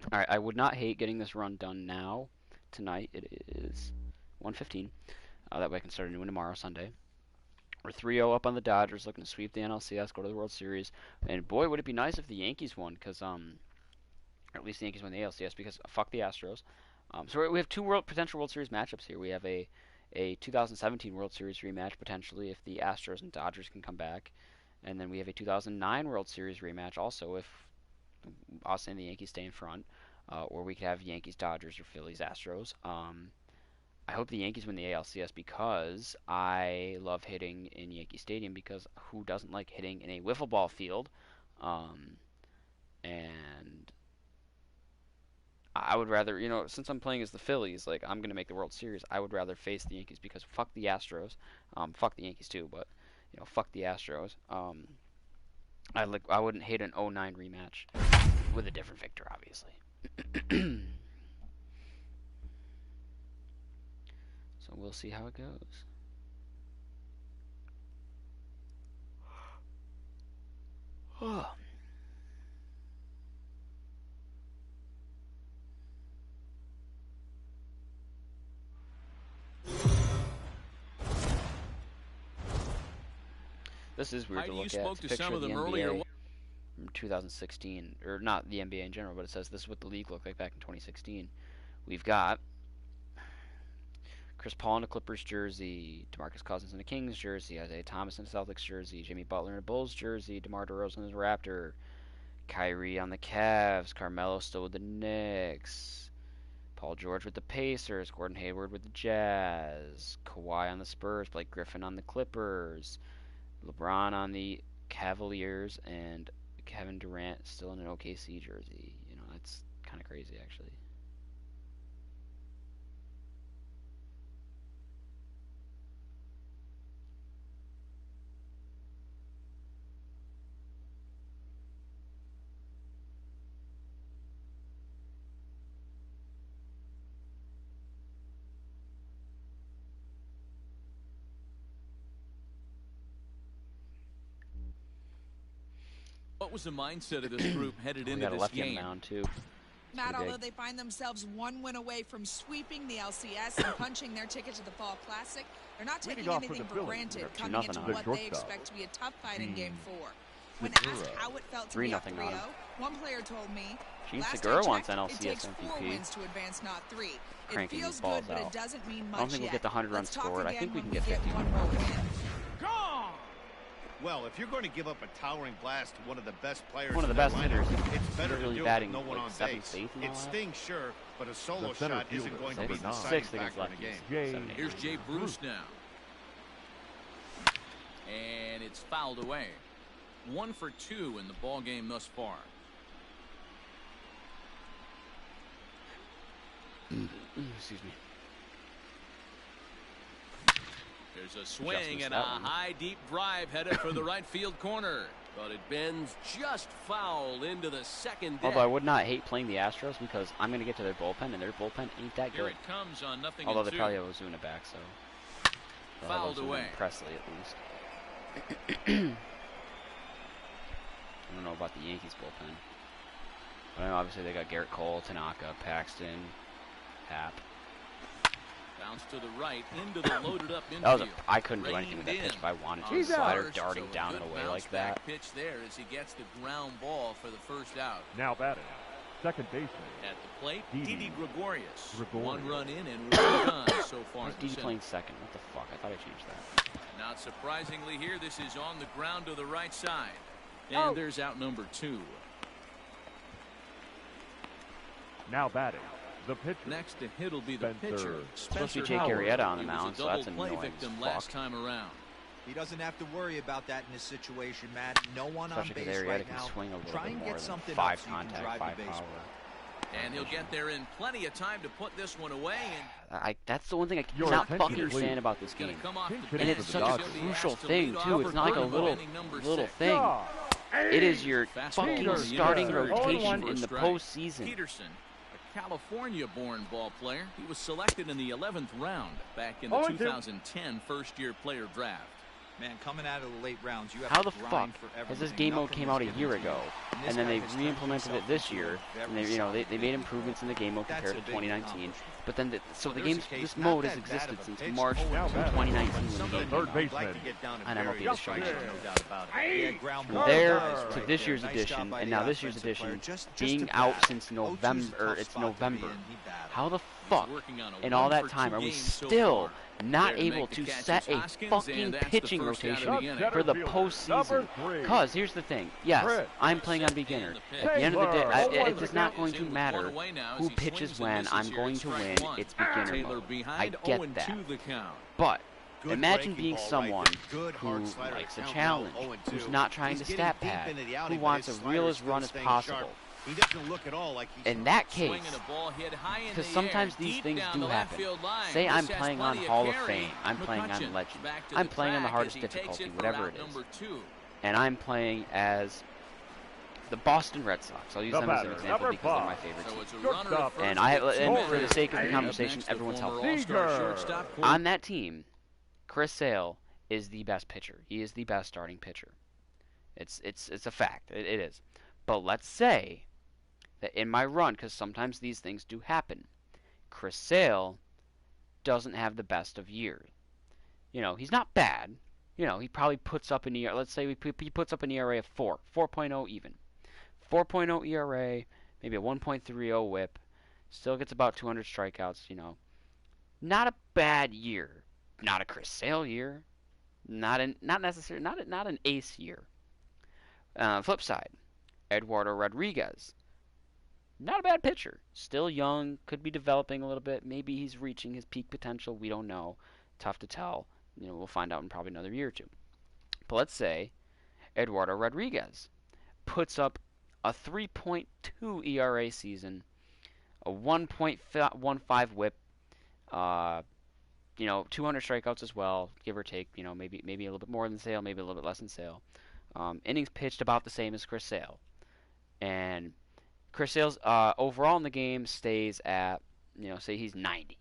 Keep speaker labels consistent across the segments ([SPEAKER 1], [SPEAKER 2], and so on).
[SPEAKER 1] All right, I would not hate getting this run done now, tonight. It is 1:15. That way I can start a new one tomorrow, Sunday. We're 3-0 up on the Dodgers, looking to sweep the NLCS, go to the World Series. And boy, would it be nice if the Yankees won, because or at least the Yankees won the ALCS, because fuck the Astros. So we have two potential World Series matchups here. We have a 2017 World Series rematch potentially if the Astros and Dodgers can come back, and then we have a 2009 World Series rematch also if us and the Yankees stay in front, or we could have Yankees, Dodgers, or Phillies, Astros. I hope the Yankees win the ALCS because I love hitting in Yankee Stadium, because who doesn't like hitting in a wiffle ball field? And I would rather, since I'm playing as the Phillies, like I'm gonna make the World Series, I would rather face the Yankees because fuck the Astros, fuck the Yankees too, but fuck the Astros. I wouldn't hate an 09 rematch with a different victor, obviously. So we'll see how it goes. This is weird to look at. It's a picture of the NBA from 2016, or not the NBA in general, but it says this is what the league looked like back in 2016. We've got Chris Paul in a Clippers jersey, DeMarcus Cousins in a Kings jersey, Isaiah Thomas in a Celtics jersey, Jimmy Butler in a Bulls jersey, DeMar DeRozan in a Raptor, Kyrie on the Cavs, Carmelo still with the Knicks, Paul George with the Pacers, Gordon Hayward with the Jazz, Kawhi on the Spurs, Blake Griffin on the Clippers, LeBron on the Cavaliers, and Kevin Durant still in an OKC jersey. That's kind of crazy, actually.
[SPEAKER 2] What was the mindset of this group headed into this game?
[SPEAKER 1] Down too.
[SPEAKER 3] Matt, although they find themselves one win away from sweeping the LCS and punching their ticket to the Fall Classic, they're not taking anything for granted coming into what they expect to be a tough fight in Game 4. When asked how it felt to be up 3-0, one player told me, last I checked, it takes 4 wins to advance, not 3. It feels good, but it doesn't mean much yet.
[SPEAKER 1] I don't think we'll get the 100 runs scored. I think we can get 50.
[SPEAKER 4] Gone! Well, if you're going to give up a towering blast to one of the best players,
[SPEAKER 1] one of the best hitters,
[SPEAKER 4] it's better to do it with no one on base.
[SPEAKER 1] It
[SPEAKER 4] stings, sure, but a solo shot isn't going to be the deciding factor in the game.
[SPEAKER 2] Here's Jay Bruce now. And it's fouled away. 1 for 2 in the ball game thus far.
[SPEAKER 1] Excuse me.
[SPEAKER 2] There's a swing and a high, deep drive headed for the right field corner. But it bends just foul into the second deck.
[SPEAKER 1] Although I would not hate playing the Astros because I'm going to get to their bullpen, and their bullpen ain't that good.
[SPEAKER 2] Here it comes on 0-2.
[SPEAKER 1] Although they probably have Ozuna back, so.
[SPEAKER 2] Fouled away.
[SPEAKER 1] Presley, at least. I don't know about the Yankees bullpen. But I know obviously they got Garrett Cole, Tanaka, Paxton, Happ.
[SPEAKER 2] Bounce to the right into the loaded up infield.
[SPEAKER 1] I couldn't do anything with that pitch if I wanted to. Slider darting down and away like that.
[SPEAKER 2] Pitch there as he gets the ground ball for the first out.
[SPEAKER 5] Now batting, second baseman.
[SPEAKER 2] At the plate, Didi Gregorius. 1 run in and 1 run so far.
[SPEAKER 1] Didi playing second? What the fuck? I thought I changed that.
[SPEAKER 2] Not surprisingly here, this is on the ground to the right side. And there's out number 2.
[SPEAKER 5] Now batting, the pitcher.
[SPEAKER 2] Next to hit will be the pitcher.
[SPEAKER 1] Supposed to be Jake Arrieta on the mound, so that's annoying.
[SPEAKER 2] Victim last time around.
[SPEAKER 6] He doesn't have to worry about that in this situation, Matt. No one on base right now.
[SPEAKER 1] Swing a
[SPEAKER 6] Try and get something
[SPEAKER 1] 5 contact, 5 power.
[SPEAKER 2] And he'll get there in plenty of time to put this one away. And
[SPEAKER 1] that's the one thing I cannot fucking stand about this game. And it's such a crucial thing, too. It's not like a little thing. It is your fucking starting rotation in the postseason.
[SPEAKER 2] Peterson, a California-born ball player. He was selected in the 11th round back in the 2010 first-year player draft.
[SPEAKER 6] Man, coming out of the late rounds, you have
[SPEAKER 1] How
[SPEAKER 6] to
[SPEAKER 1] the fuck
[SPEAKER 6] grind for
[SPEAKER 1] has
[SPEAKER 6] everything.
[SPEAKER 1] this game mode
[SPEAKER 6] Nothing
[SPEAKER 1] came
[SPEAKER 6] is
[SPEAKER 1] out a
[SPEAKER 6] given
[SPEAKER 1] year
[SPEAKER 6] to you.
[SPEAKER 1] ago,
[SPEAKER 6] And this
[SPEAKER 1] and then
[SPEAKER 6] guy
[SPEAKER 1] they
[SPEAKER 6] has turned
[SPEAKER 1] re-implemented it
[SPEAKER 6] himself
[SPEAKER 1] this
[SPEAKER 6] into a
[SPEAKER 1] year,
[SPEAKER 6] very
[SPEAKER 1] and they
[SPEAKER 6] solid
[SPEAKER 1] made
[SPEAKER 6] big
[SPEAKER 1] improvements in the game mode
[SPEAKER 6] That's
[SPEAKER 1] compared
[SPEAKER 6] a
[SPEAKER 1] to
[SPEAKER 6] big
[SPEAKER 1] 2019.
[SPEAKER 6] accomplishment.
[SPEAKER 1] But then, so the
[SPEAKER 4] There's
[SPEAKER 1] game's
[SPEAKER 4] a case,
[SPEAKER 1] this
[SPEAKER 4] not
[SPEAKER 1] mode
[SPEAKER 4] that
[SPEAKER 1] has
[SPEAKER 4] bad
[SPEAKER 1] existed
[SPEAKER 4] of a
[SPEAKER 1] since
[SPEAKER 4] pitch.
[SPEAKER 1] March
[SPEAKER 5] Now batting,
[SPEAKER 1] 2019 when the
[SPEAKER 4] Somebody
[SPEAKER 1] game
[SPEAKER 5] third
[SPEAKER 1] came out.
[SPEAKER 5] baseman.
[SPEAKER 4] like to get down and
[SPEAKER 1] On
[SPEAKER 4] bury
[SPEAKER 1] MLB
[SPEAKER 4] the
[SPEAKER 1] The Show.
[SPEAKER 4] strikeout, no doubt about it.
[SPEAKER 6] Yeah, ground
[SPEAKER 1] From
[SPEAKER 6] ball
[SPEAKER 1] there
[SPEAKER 6] guys
[SPEAKER 1] to
[SPEAKER 6] right
[SPEAKER 1] this
[SPEAKER 6] there.
[SPEAKER 1] year's
[SPEAKER 6] Nice
[SPEAKER 1] edition,
[SPEAKER 6] job by
[SPEAKER 1] and
[SPEAKER 6] the
[SPEAKER 1] now this year's
[SPEAKER 6] offensive player.
[SPEAKER 1] edition
[SPEAKER 6] Just
[SPEAKER 1] being
[SPEAKER 6] to
[SPEAKER 1] out
[SPEAKER 6] bat.
[SPEAKER 1] since
[SPEAKER 6] 0-2's a
[SPEAKER 1] November,
[SPEAKER 6] tough
[SPEAKER 1] it's
[SPEAKER 6] spot to be
[SPEAKER 1] November.
[SPEAKER 6] in. He battled.
[SPEAKER 1] How the
[SPEAKER 2] He's
[SPEAKER 1] fuck
[SPEAKER 2] working on a
[SPEAKER 1] in all
[SPEAKER 2] 1
[SPEAKER 1] that
[SPEAKER 2] for
[SPEAKER 1] time
[SPEAKER 2] 2
[SPEAKER 1] are we
[SPEAKER 2] games so
[SPEAKER 1] still
[SPEAKER 2] far.
[SPEAKER 1] not
[SPEAKER 2] There to
[SPEAKER 1] able
[SPEAKER 2] make the
[SPEAKER 1] to
[SPEAKER 2] catch
[SPEAKER 1] set
[SPEAKER 2] is
[SPEAKER 1] a
[SPEAKER 2] Hoskins,
[SPEAKER 1] fucking
[SPEAKER 2] and that's the
[SPEAKER 1] pitching
[SPEAKER 2] first out of
[SPEAKER 1] rotation
[SPEAKER 2] the inning.
[SPEAKER 1] for the
[SPEAKER 5] Number
[SPEAKER 1] postseason?
[SPEAKER 5] 3.
[SPEAKER 1] Because here's the thing. Yes,
[SPEAKER 5] Chris.
[SPEAKER 1] I'm playing on beginner. At the end of the day, it is not going to matter who pitches when. I'm going to win. It's beginner mode. I get that. But
[SPEAKER 4] Good
[SPEAKER 1] imagine
[SPEAKER 4] breaking
[SPEAKER 1] being
[SPEAKER 4] ball right
[SPEAKER 1] someone
[SPEAKER 4] there. Good
[SPEAKER 1] who
[SPEAKER 4] hard slider.
[SPEAKER 1] likes a
[SPEAKER 4] Count
[SPEAKER 1] challenge,
[SPEAKER 4] now, 0-2.
[SPEAKER 1] who's not trying
[SPEAKER 4] He's
[SPEAKER 1] to
[SPEAKER 4] getting
[SPEAKER 1] stat
[SPEAKER 4] deep
[SPEAKER 1] pad,
[SPEAKER 4] into the
[SPEAKER 1] who
[SPEAKER 4] outing, but
[SPEAKER 1] wants
[SPEAKER 4] his
[SPEAKER 1] a real as
[SPEAKER 4] slider's
[SPEAKER 1] run
[SPEAKER 4] still
[SPEAKER 1] as
[SPEAKER 4] staying
[SPEAKER 1] possible.
[SPEAKER 4] sharp. He doesn't look at all like he's
[SPEAKER 1] In that case,
[SPEAKER 2] Swinging a ball hit high in
[SPEAKER 1] because
[SPEAKER 2] the
[SPEAKER 1] sometimes
[SPEAKER 2] air,
[SPEAKER 1] these
[SPEAKER 2] deep
[SPEAKER 1] things
[SPEAKER 2] down
[SPEAKER 1] do
[SPEAKER 2] the left
[SPEAKER 1] happen.
[SPEAKER 2] field line.
[SPEAKER 1] Say
[SPEAKER 2] This
[SPEAKER 1] I'm
[SPEAKER 2] has
[SPEAKER 1] playing on
[SPEAKER 2] plenty of
[SPEAKER 1] Hall of
[SPEAKER 2] carry.
[SPEAKER 1] Fame, I'm playing on
[SPEAKER 2] McCutcheon
[SPEAKER 1] Legend,
[SPEAKER 2] back to
[SPEAKER 1] I'm
[SPEAKER 2] the
[SPEAKER 1] playing on the
[SPEAKER 2] track
[SPEAKER 1] hardest
[SPEAKER 2] as he takes
[SPEAKER 1] difficulty,
[SPEAKER 2] it for
[SPEAKER 1] whatever
[SPEAKER 2] route
[SPEAKER 1] it is,
[SPEAKER 2] number 2.
[SPEAKER 1] and I'm playing as the Boston Red Sox. I'll use
[SPEAKER 5] The
[SPEAKER 1] them as an
[SPEAKER 5] batter,
[SPEAKER 1] example
[SPEAKER 5] number
[SPEAKER 1] because they're my
[SPEAKER 5] 5.
[SPEAKER 1] favorite
[SPEAKER 2] So
[SPEAKER 1] team.
[SPEAKER 2] it's a runner to first
[SPEAKER 1] And
[SPEAKER 2] with
[SPEAKER 1] for the sake of the
[SPEAKER 5] Hey.
[SPEAKER 1] conversation,
[SPEAKER 2] Next, the
[SPEAKER 1] everyone's
[SPEAKER 2] former
[SPEAKER 1] healthy.
[SPEAKER 2] All-Star
[SPEAKER 5] Seager.
[SPEAKER 2] shortstop,
[SPEAKER 1] On that team, Chris Sale is the best pitcher. He is the best starting pitcher. It's a fact. It is. But let's say that in my run, because sometimes these things do happen, Chris Sale doesn't have the best of years. You know, he's not bad. You know, he probably puts up an ERA. Let's say he puts up an ERA of 4.0 even. 4.0 ERA, maybe a 1.30 WHIP. Still gets about 200 strikeouts. You know, not a bad year. Not a Chris Sale year. Not necessarily not an ace year. Flip side, Eduardo Rodriguez. Not a bad pitcher. Still young, could be developing a little bit. Maybe he's reaching his peak potential. We don't know. Tough to tell. You know, we'll find out in probably another year or two. But let's say Eduardo Rodriguez puts up a 3.2 ERA season, a 1.15 WHIP, you know, 200 strikeouts as well, give or take. You know, maybe a little bit more than Sale, maybe a little bit less than Sale. Innings pitched about the same as Chris Sale, and Chris Sale's overall in the game stays at, you know, say he's 90.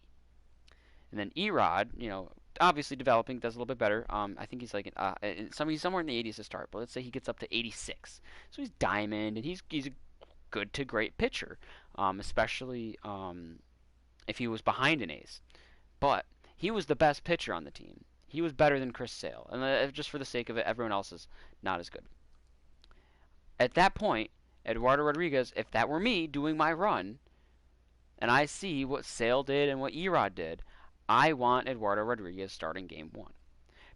[SPEAKER 1] And then Erod, you know, obviously developing, does a little bit better. I think he's like he's somewhere in the 80s to start, but let's say he gets up to 86. So he's diamond, and he's a good to great pitcher, especially if he was behind an ace. But he was the best pitcher on the team. He was better than Chris Sale, and just for the sake of it, everyone else is not as good. At that point, Eduardo Rodriguez, if that were me doing my run, and I see what Sale did and what Erod did, I want Eduardo Rodriguez starting game 1.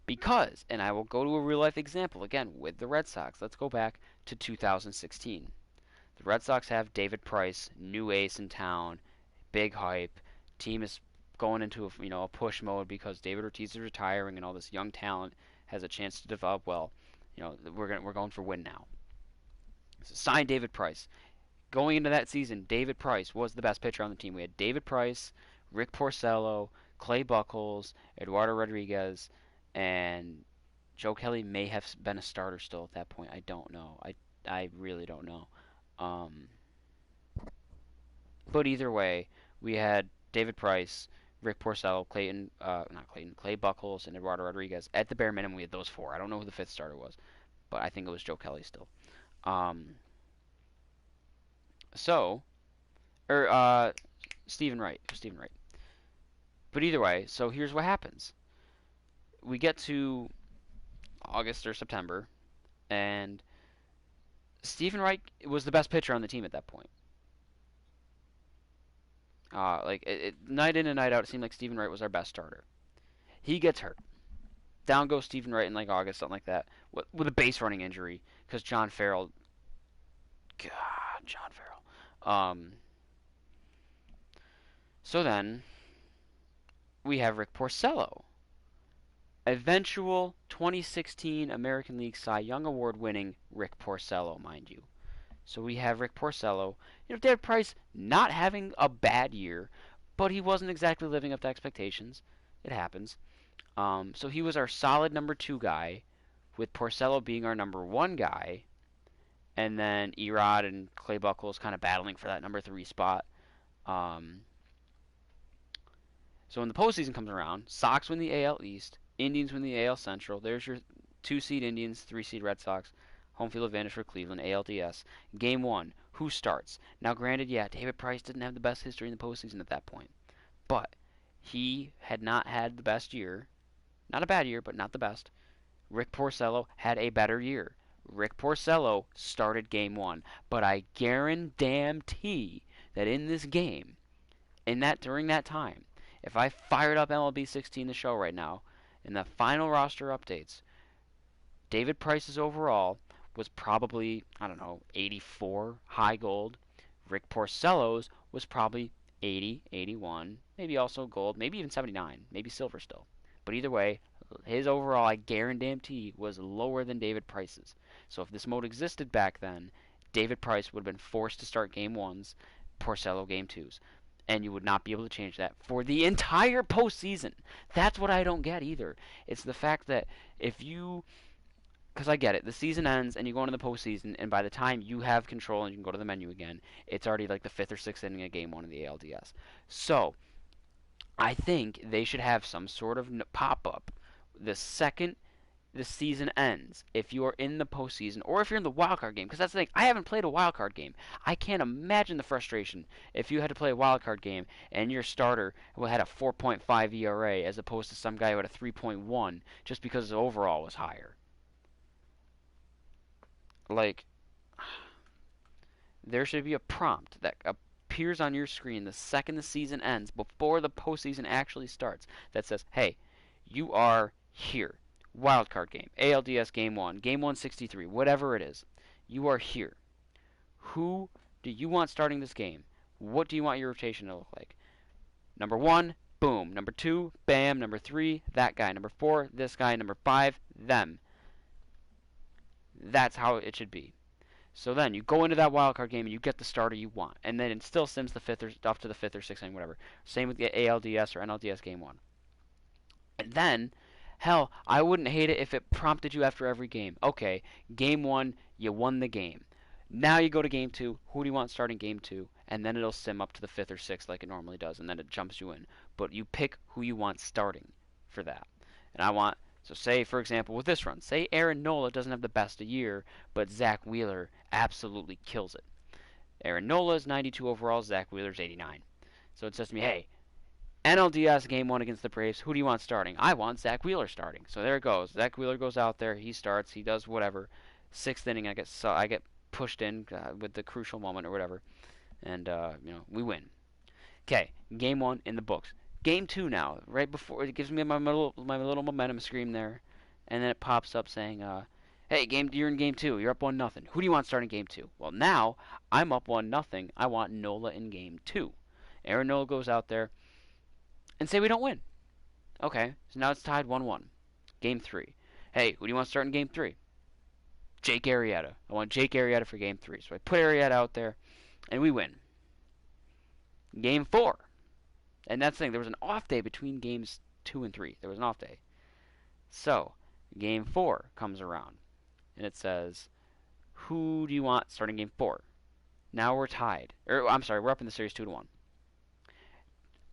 [SPEAKER 1] Because, and I will go to a real life example again with the Red Sox. Let's go back to 2016. The Red Sox have David Price, new ace in town, big hype. Team is going into a push mode because David Ortiz is retiring and all this young talent has a chance to develop well. You know, we're going for win now. So sign David Price. Going into that season, David Price was the best pitcher on the team. We had David Price, Rick Porcello, Clay Buchholz, Eduardo Rodriguez, and Joe Kelly may have been a starter still at that point. I don't know. I really don't know. But either way, we had David Price, Rick Porcello, Clay Buchholz, and Eduardo Rodriguez. At the bare minimum, we had those 4. I don't know who the 5th starter was, but I think it was Joe Kelly still. Stephen Wright. But either way, so here's what happens. We get to August or September, and Stephen Wright was the best pitcher on the team at that point. Night in and night out, it seemed like Stephen Wright was our best starter. He gets hurt. Down goes Stephen Wright in like August, something like that, with a base running injury, because John Farrell. So then we have Rick Porcello, eventual 2016 American League Cy Young Award winning Rick Porcello, mind you. So we have Rick Porcello. You know, David Price not having a bad year, but he wasn't exactly living up to expectations. It happens. So he was our solid number 2 guy, with Porcello being our number 1 guy, and then Erod and Clay Buchholz kind of battling for that number 3 spot. So when the postseason comes around, Sox win the AL East, Indians win the AL Central. There's your 2-seed Indians, 3-seed Red Sox. Home field advantage for Cleveland, ALDS. Game 1, who starts? Now, granted, yeah, David Price didn't have the best history in the postseason at that point. But he had not had the best year. Not a bad year, but not the best. Rick Porcello had a better year. Rick Porcello started Game 1. But I guarantee that in this game, during that time, if I fired up MLB 16, the show right now, in the final roster updates, David Price's overall was probably, I don't know, 84 high gold. Rick Porcello's was probably 80, 81, maybe also gold, maybe even 79, maybe silver still. But either way, his overall, I guarantee, was lower than David Price's. So if this mode existed back then, David Price would have been forced to start Game 1s, Porcello Game 2s. And you would not be able to change that for the entire postseason. That's what I don't get either. It's the fact that if you... Because I get it. The season ends, and you go into the postseason, and by the time you have control and you can go to the menu again, it's already like the 5th or 6th inning of Game 1 of the ALDS. So, I think they should have some sort of pop-up the second the season ends, if you are in the postseason, or if you're in the wild card game. Because that's the thing, I haven't played a wild card game. I can't imagine the frustration if you had to play a wild card game and your starter had a 4.5 ERA as opposed to some guy who had a 3.1 just because his overall was higher. Like, there should be a prompt that appears on your screen the second the season ends, before the postseason actually starts, that says, hey, you are here. Wildcard game, ALDS Game 1, Game 163, whatever it is. You are here. Who do you want starting this game? What do you want your rotation to look like? Number 1, boom. Number 2, bam. Number 3, that guy. Number 4, this guy. Number 5, them. That's how it should be. So then you go into that wildcard game and you get the starter you want. And then it still sims the 5th or up to the 5th or 6th inning, whatever. Same with the ALDS or NLDS Game 1. And then, hell, I wouldn't hate it if it prompted you after every game. Okay, Game 1, you won the game. Now you go to Game 2, who do you want starting Game 2? And then it'll sim up to the 5th or 6th like it normally does, and then it jumps you in. But you pick who you want starting for that. And I want, so say, for example, with this run, say Aaron Nola doesn't have the best of year, but Zach Wheeler absolutely kills it. Aaron Nola is 92 overall, Zach Wheeler's 89. So it says to me, hey, NLDS Game 1 against the Braves, who do you want starting? I want Zach Wheeler starting. So there it goes. Zach Wheeler goes out there, he starts, he does whatever. 6th inning, I get pushed in with the crucial moment or whatever, and we win. Okay, Game 1 in the books. Game 2 now, right before it gives me my little momentum screen there, and then it pops up saying, hey, you're in Game 2, you're up 1-0. Who do you want starting Game 2? Well, now I'm up 1-0. I want Nola in Game 2. Aaron Nola goes out there. And say we don't win. Okay, so now it's tied 1-1. Game 3. Hey, who do you want to start in Game 3? Jake Arrieta. I want Jake Arrieta for Game 3. So I put Arrieta out there, and we win. Game 4. And that's the thing, there was an off day between Games 2 and 3. There was an off day. So, Game 4 comes around, and it says, who do you want starting Game 4? Now we're tied. We're up in the series 2-1.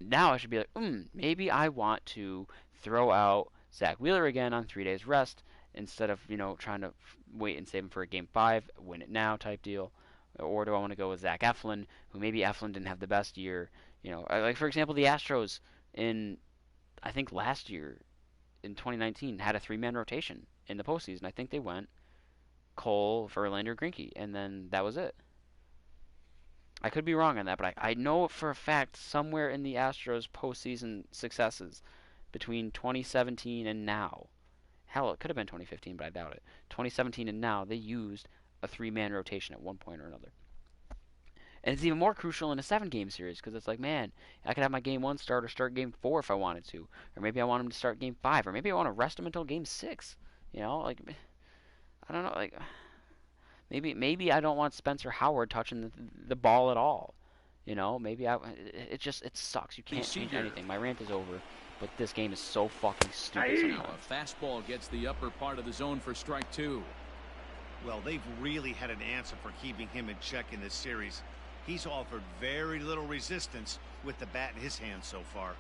[SPEAKER 1] Now I should be like, maybe I want to throw out Zach Wheeler again on 3 days rest instead of, trying to wait and save him for a Game 5, win it now type deal. Or do I want to go with Zach Eflin, who maybe Eflin didn't have the best year? Like, for example, the Astros I think last year, in 2019, had a 3-man rotation in the postseason. I think they went Cole, Verlander, Greinke, and then that was it. I could be wrong on that, but I know for a fact somewhere in the Astros' postseason successes between 2017 and now, hell, it could have been 2015, but I doubt it. 2017 and now, they used a 3-man rotation at one point or another. And it's even more crucial in a 7-game series, because it's like, man, I could have my Game 1 starter start Game 4 if I wanted to. Or maybe I want him to start Game 5, or maybe I want to rest him until Game 6. I don't know, Maybe I don't want Spencer Howard touching the ball at all. Maybe it sucks. You can't change anything. My rant is over, but this game is so fucking stupid sometimes.
[SPEAKER 2] A fastball gets the upper part of the zone for strike 2.
[SPEAKER 4] Well, they've really had an answer for keeping him in check in this series. He's offered very little resistance with the bat in his hand so far.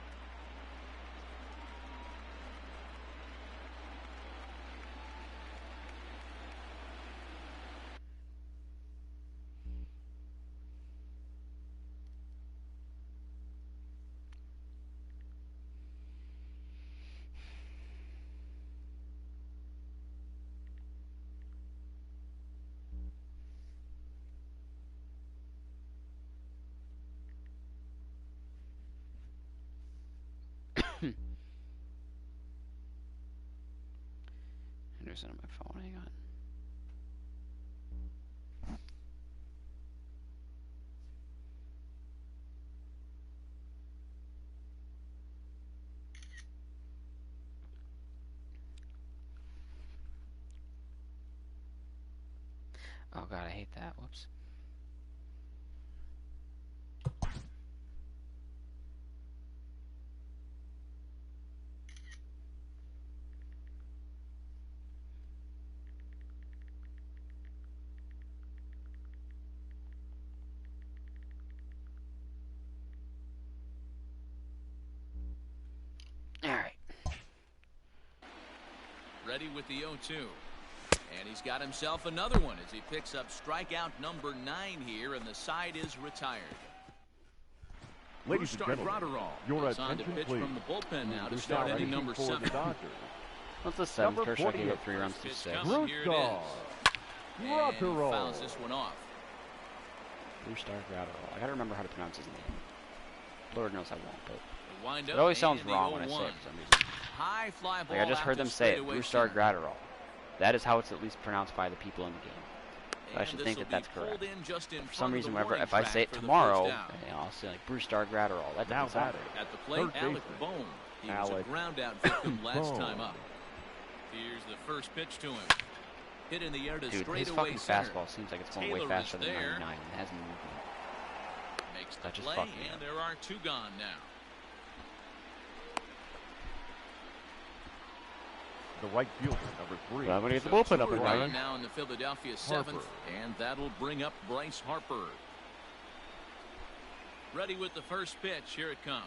[SPEAKER 1] noise on my phone. Hang on. Oh god, I hate that. Whoops. Alright.
[SPEAKER 2] Ready with the 0-2. And he's got himself another one as he picks up strikeout number 9 here, and the side is retired.
[SPEAKER 5] Ladies and gentlemen, your attention
[SPEAKER 2] pitch
[SPEAKER 5] please.
[SPEAKER 2] From the bullpen now to start inning number 7.
[SPEAKER 1] What's the 7th? Kershaw gave up 3 runs to 6.
[SPEAKER 5] Brewstar Gratterall.
[SPEAKER 2] Fouls this one off.
[SPEAKER 1] Brewstar Gratterall. I gotta remember how to pronounce his name. Lord knows I won't, but it
[SPEAKER 2] always
[SPEAKER 1] sounds wrong when I say it for some reason.
[SPEAKER 2] High fly ball.
[SPEAKER 1] Like I just heard them say it, Brewstar Gratterall. That is how it's at least pronounced by the people in the game. So I should think that that's correct. For some reason, whenever if I say it tomorrow, I'll say like Brewstar Gratterall. That doesn't sound right.
[SPEAKER 2] At the plate, Alec Bohm. He was a ground-out victim last time up. Here's the first pitch to him. Hit in the air to
[SPEAKER 1] Dude, his fucking fastball seems like it's going way faster than 99. It hasn't moved yet.
[SPEAKER 2] Makes the play, and there are 2 gone now.
[SPEAKER 5] The right fielder, number 3.
[SPEAKER 1] Well, I'm going to get the bullpen up and
[SPEAKER 2] Right
[SPEAKER 1] running.
[SPEAKER 2] now in the Philadelphia 7th, and that'll bring up Bryce Harper. Ready with the first pitch. Here it comes.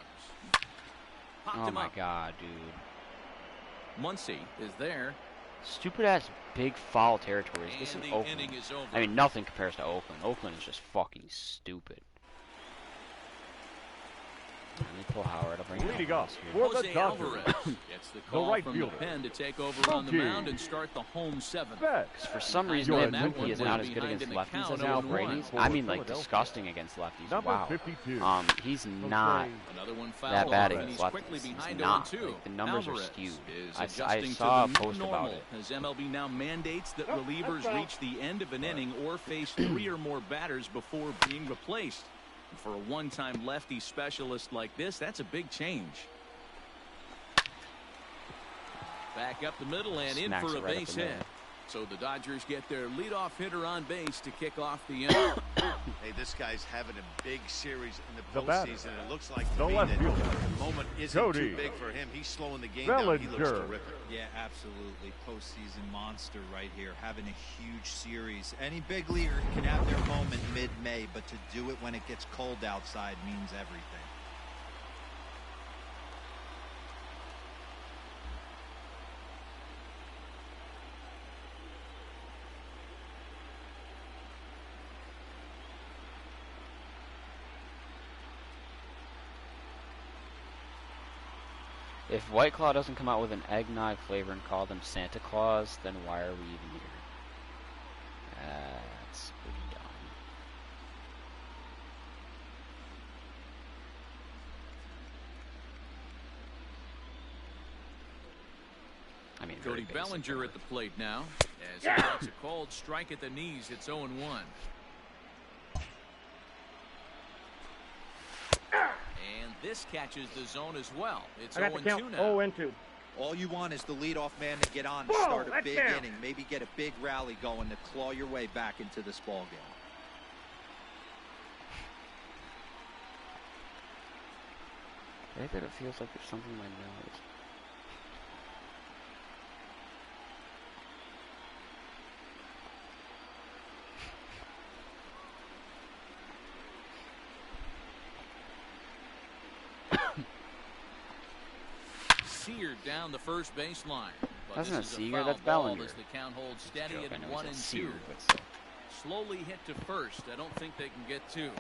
[SPEAKER 2] Popped
[SPEAKER 1] Oh
[SPEAKER 2] him
[SPEAKER 1] my
[SPEAKER 2] up.
[SPEAKER 1] god, dude.
[SPEAKER 2] Muncy is there.
[SPEAKER 1] Stupid ass big foul territories. This is Oakland.
[SPEAKER 2] Inning is over.
[SPEAKER 1] I mean, nothing compares to Oakland. Oakland is just fucking stupid. Let me pull Howard. I'll bring
[SPEAKER 5] Leading
[SPEAKER 1] him
[SPEAKER 5] off
[SPEAKER 1] here.
[SPEAKER 5] for the Dodgers.
[SPEAKER 2] Gets the call
[SPEAKER 5] right
[SPEAKER 2] from
[SPEAKER 5] fielder.
[SPEAKER 2] the pen to take over on the mound and start the home 7th.
[SPEAKER 1] Because for some reason,
[SPEAKER 5] Your
[SPEAKER 1] Mookie is not as good against lefties as Al Brady's. I mean, like, disgusting against lefties.
[SPEAKER 5] Number
[SPEAKER 1] Wow.
[SPEAKER 5] 52.
[SPEAKER 1] He's not
[SPEAKER 2] Another one foul
[SPEAKER 1] that bad
[SPEAKER 2] off,
[SPEAKER 1] against
[SPEAKER 2] and he's quickly
[SPEAKER 1] lefties. He's
[SPEAKER 2] behind
[SPEAKER 1] not.
[SPEAKER 2] 0-2.
[SPEAKER 1] Like, the numbers are
[SPEAKER 2] Alvarez
[SPEAKER 1] skewed.
[SPEAKER 2] is
[SPEAKER 1] I
[SPEAKER 2] adjusting
[SPEAKER 1] saw a
[SPEAKER 2] to the
[SPEAKER 1] post
[SPEAKER 2] new
[SPEAKER 1] about
[SPEAKER 2] normal
[SPEAKER 1] it.
[SPEAKER 2] as MLB now mandates that relievers reach the end of an inning or face 3 or more batters before being replaced. And for a one-time lefty specialist like this, that's a big change. Back up the middle and in for a base hit. So the Dodgers get their leadoff hitter on base to kick off the inning.
[SPEAKER 4] Hey, this guy's having a big series in the postseason. It looks like to
[SPEAKER 5] The
[SPEAKER 4] me
[SPEAKER 5] left
[SPEAKER 4] that
[SPEAKER 5] fielder.
[SPEAKER 4] the moment isn't
[SPEAKER 5] Cody
[SPEAKER 4] too big for him. He's slowing the game down. He looks
[SPEAKER 5] Bellinger.
[SPEAKER 4] terrific.
[SPEAKER 6] Yeah, absolutely. Postseason monster right here. Having a huge series. Any big leaguer can have their moment mid-May, but to do it when it gets cold outside means everything.
[SPEAKER 1] If White Claw doesn't come out with an eggnog flavor and call them Santa Claus, then why are we even here? That's pretty dumb. I mean,
[SPEAKER 2] Cody
[SPEAKER 1] very basic,
[SPEAKER 2] Bellinger
[SPEAKER 1] but
[SPEAKER 2] at the plate now as he gets a cold strike at the knees. It's 0-1. And this catches the zone as well. It's 0-2 now.
[SPEAKER 7] 0-2.
[SPEAKER 6] All you want is the leadoff man to get on and start a big inning. Maybe get a big rally going to claw your way back into this ball game.
[SPEAKER 1] I think that it feels like there's something in my nose.
[SPEAKER 2] Seared down the first baseline.
[SPEAKER 1] That's not Seager, that's Bellinger.
[SPEAKER 2] As the count holds steady at
[SPEAKER 1] I know
[SPEAKER 2] 1
[SPEAKER 1] it's
[SPEAKER 2] and
[SPEAKER 1] Seager,
[SPEAKER 2] 2.
[SPEAKER 1] but still.
[SPEAKER 2] Slowly hit to first. I don't think they can get 2.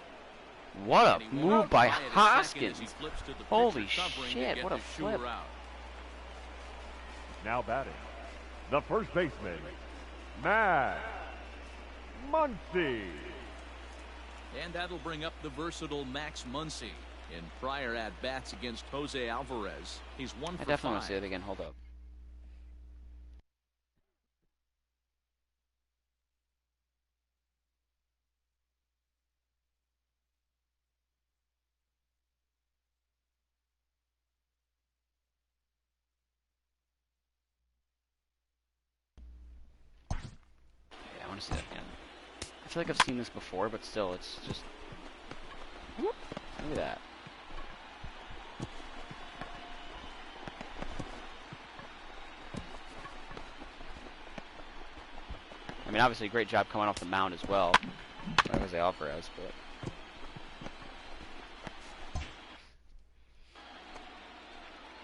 [SPEAKER 1] What a
[SPEAKER 2] And he won't
[SPEAKER 1] move by
[SPEAKER 2] fly at a second
[SPEAKER 1] Hoskins!
[SPEAKER 2] as he flips to the pitcher
[SPEAKER 1] Holy
[SPEAKER 2] covering to
[SPEAKER 1] shit,
[SPEAKER 2] get
[SPEAKER 1] what a
[SPEAKER 2] the
[SPEAKER 1] flip.
[SPEAKER 2] shooter out.
[SPEAKER 5] Now batting, the first baseman, Matt Muncy.
[SPEAKER 2] And that'll bring up the versatile Max Muncy. In prior at-bats against Jose Alvarez, he's 1 for 5.
[SPEAKER 1] I definitely want to see it again. Hold up. to see that again. I feel like I've seen this before, but still, it's just... Whoop, look at that. I mean, obviously, great job coming off the mound as well by Jose Alvarez, but...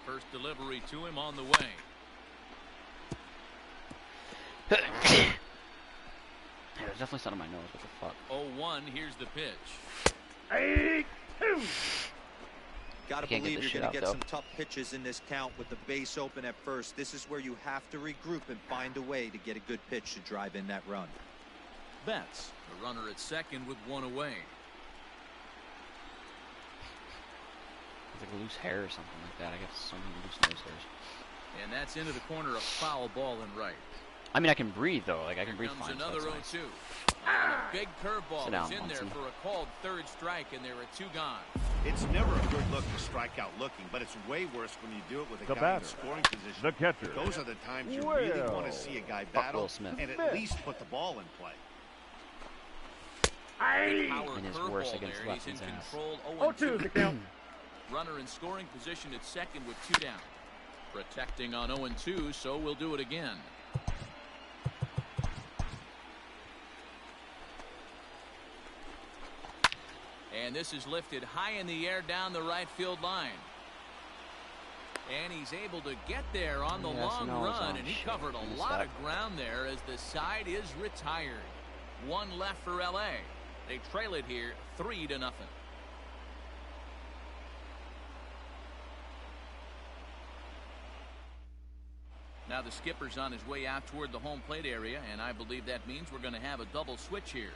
[SPEAKER 2] First delivery to him on the way.
[SPEAKER 1] Yeah, there's definitely something on my nose. What the fuck?
[SPEAKER 2] 0-1, here's the pitch.
[SPEAKER 5] 8-2.
[SPEAKER 6] Gotta believe you're going to get some tough pitches in this count with the base open at first. This is where you have to regroup and find a way to get a good pitch to drive in that run.
[SPEAKER 2] Betts, the runner at second with one away.
[SPEAKER 1] It's like loose hair or something like that. I guess some loose nose hairs.
[SPEAKER 2] And that's into the corner, a foul ball and right.
[SPEAKER 1] I mean, I can breathe though. Like I can breathe fine.
[SPEAKER 2] Another
[SPEAKER 1] so
[SPEAKER 2] 0-2. A big curveball is in there
[SPEAKER 1] Munson.
[SPEAKER 2] for a called third strike, and there are 2 gone.
[SPEAKER 4] It's never a good look to strike out looking, but it's way worse when you do it with a guy in scoring position.
[SPEAKER 5] The catcher.
[SPEAKER 4] Those are the times you really want to see a guy battle and at least put the ball in play.
[SPEAKER 1] And his worst against lefty's ass.
[SPEAKER 5] 0-2 the count.
[SPEAKER 2] Runner in scoring position at second with 2 down. Protecting on 0-2, so we'll do it again. And this is lifted high in the air down the right field line. And he's able to get there on the long run, and he covered a lot of ground there as the side is retired. 1 left for LA. They trail it here 3-0. Now the skipper's on his way out toward the home plate area, and I believe that means we're going to have a double switch here.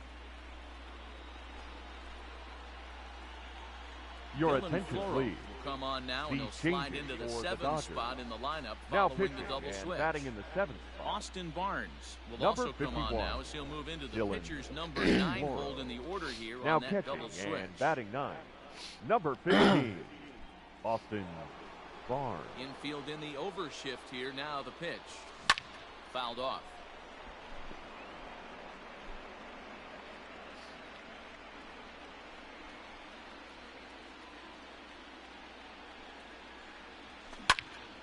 [SPEAKER 5] Your
[SPEAKER 2] Dylan
[SPEAKER 5] attention,
[SPEAKER 2] Floro
[SPEAKER 5] please.
[SPEAKER 2] will come on now, and
[SPEAKER 5] The
[SPEAKER 2] he'll slide
[SPEAKER 5] changes
[SPEAKER 2] into the
[SPEAKER 5] for the
[SPEAKER 2] 7th
[SPEAKER 5] Dodgers.
[SPEAKER 2] spot in the lineup
[SPEAKER 5] Now
[SPEAKER 2] following
[SPEAKER 5] pitching
[SPEAKER 2] the double
[SPEAKER 5] and
[SPEAKER 2] switch.
[SPEAKER 5] batting in the 7th spot.
[SPEAKER 2] Austin Barnes will
[SPEAKER 5] Number
[SPEAKER 2] also come on
[SPEAKER 5] 51,
[SPEAKER 2] now as he'll move into the
[SPEAKER 5] Dylan
[SPEAKER 2] pitcher's number 9
[SPEAKER 5] Floro.
[SPEAKER 2] hold in the order here
[SPEAKER 5] Now
[SPEAKER 2] on that
[SPEAKER 5] catching
[SPEAKER 2] double switch.
[SPEAKER 5] and batting 9. Number 15, Austin Barnes.
[SPEAKER 2] Infield in the overshift here. Now the pitch. Fouled off.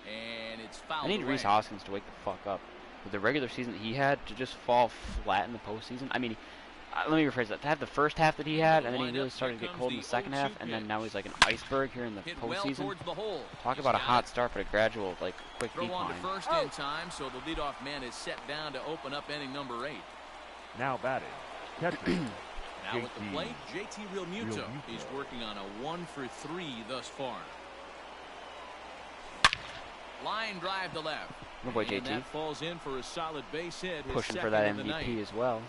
[SPEAKER 2] And it's fouled
[SPEAKER 1] I need
[SPEAKER 2] away.
[SPEAKER 1] Rhys Hoskins to wake the fuck up. With the regular season that he had, to just fall flat in the postseason. I mean, let me rephrase that. To have the first half that he had, and then he really started to get cold in the second half, and then now he's like an iceberg here in the postseason. Talk about a hot start, but a gradual, like, quick
[SPEAKER 2] Throw on to
[SPEAKER 1] decline.
[SPEAKER 2] first in time, so the leadoff man is set down to open up inning number 8.
[SPEAKER 5] Now batting, catcher.
[SPEAKER 2] Now at the plate, JT Realmuto. He's working on a 1-for-3 thus far. Line drive to left.
[SPEAKER 1] My boy
[SPEAKER 2] And
[SPEAKER 1] JT.
[SPEAKER 2] that falls in for a solid base hit. His
[SPEAKER 1] Pushing for
[SPEAKER 2] second
[SPEAKER 1] that
[SPEAKER 2] of the night.
[SPEAKER 1] MVP as well.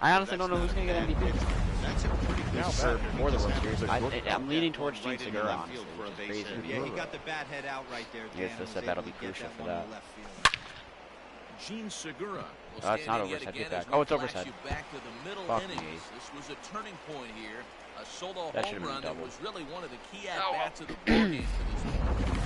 [SPEAKER 1] I honestly don't know who's going to get MVP.
[SPEAKER 4] That's a pretty good start
[SPEAKER 1] For the World Series. I'm leaning towards Gene
[SPEAKER 4] right into
[SPEAKER 1] Segura,
[SPEAKER 4] left
[SPEAKER 1] honestly,
[SPEAKER 4] field for a
[SPEAKER 1] which is
[SPEAKER 4] base
[SPEAKER 1] crazy.
[SPEAKER 4] hit.
[SPEAKER 6] Yeah, he got the bat head out right there.
[SPEAKER 1] Yes,
[SPEAKER 6] Dan
[SPEAKER 1] that's
[SPEAKER 6] was
[SPEAKER 1] that'll
[SPEAKER 6] able
[SPEAKER 1] be
[SPEAKER 6] to get
[SPEAKER 1] crucial
[SPEAKER 6] that
[SPEAKER 1] for
[SPEAKER 6] one to
[SPEAKER 1] that.
[SPEAKER 6] left field.
[SPEAKER 2] Gene Segura will
[SPEAKER 1] Oh, it's
[SPEAKER 2] stand
[SPEAKER 1] not
[SPEAKER 2] in yet
[SPEAKER 1] oversight
[SPEAKER 2] again
[SPEAKER 1] feedback.
[SPEAKER 2] as we
[SPEAKER 1] Oh, it's
[SPEAKER 2] flash
[SPEAKER 1] oversight.
[SPEAKER 2] you back to the middle
[SPEAKER 1] Fuck
[SPEAKER 2] innings.
[SPEAKER 1] me.
[SPEAKER 2] This was a turning point here. A solo
[SPEAKER 1] That should
[SPEAKER 2] home
[SPEAKER 1] have been
[SPEAKER 2] run that
[SPEAKER 1] double.
[SPEAKER 2] was really one of the key at-bats of the ballgame to this point.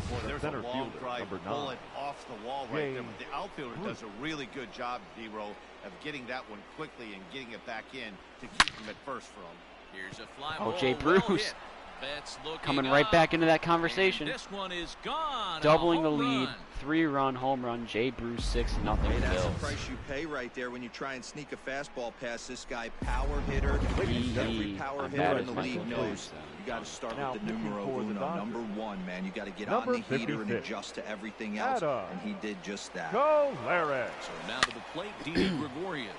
[SPEAKER 4] Boy, there's
[SPEAKER 5] center
[SPEAKER 4] a long
[SPEAKER 5] fielder,
[SPEAKER 4] drive
[SPEAKER 5] number 9.
[SPEAKER 4] bullet off the wall right there.
[SPEAKER 5] James
[SPEAKER 4] But the outfielder does a really good job, D-Row, of getting that one quickly and getting it back in to keep him at first for him.
[SPEAKER 2] Here's a fly
[SPEAKER 1] Oh,
[SPEAKER 2] ball,
[SPEAKER 1] Jay
[SPEAKER 2] well
[SPEAKER 1] Bruce.
[SPEAKER 2] hit. Betts looking
[SPEAKER 1] Coming right
[SPEAKER 2] up,
[SPEAKER 1] back into that
[SPEAKER 2] and
[SPEAKER 1] conversation.
[SPEAKER 2] this one is gone.
[SPEAKER 1] Doubling
[SPEAKER 2] A
[SPEAKER 1] the
[SPEAKER 2] home
[SPEAKER 1] lead.
[SPEAKER 2] run.
[SPEAKER 1] 3-run home run. Jay Bruce 6-0
[SPEAKER 6] Hey, that's the
[SPEAKER 1] Bills.
[SPEAKER 6] price you pay right there when you try and sneak a fastball past this guy. Power hitter. Every power
[SPEAKER 1] I'm
[SPEAKER 6] hitter
[SPEAKER 1] bad
[SPEAKER 6] in
[SPEAKER 1] as
[SPEAKER 6] the
[SPEAKER 1] Michael
[SPEAKER 6] league knows
[SPEAKER 1] Cruz,
[SPEAKER 6] you got to start
[SPEAKER 5] Now
[SPEAKER 6] with the
[SPEAKER 5] pitching
[SPEAKER 6] numero
[SPEAKER 5] for the
[SPEAKER 6] uno,
[SPEAKER 5] Dodgers.
[SPEAKER 6] number 1, man. You got to get
[SPEAKER 5] Number
[SPEAKER 6] on the heater and
[SPEAKER 5] 56.
[SPEAKER 6] adjust to everything else,
[SPEAKER 5] Adam.
[SPEAKER 6] and he did just that.
[SPEAKER 5] Go, Larry.
[SPEAKER 2] So now to the plate, Didi Gregorius.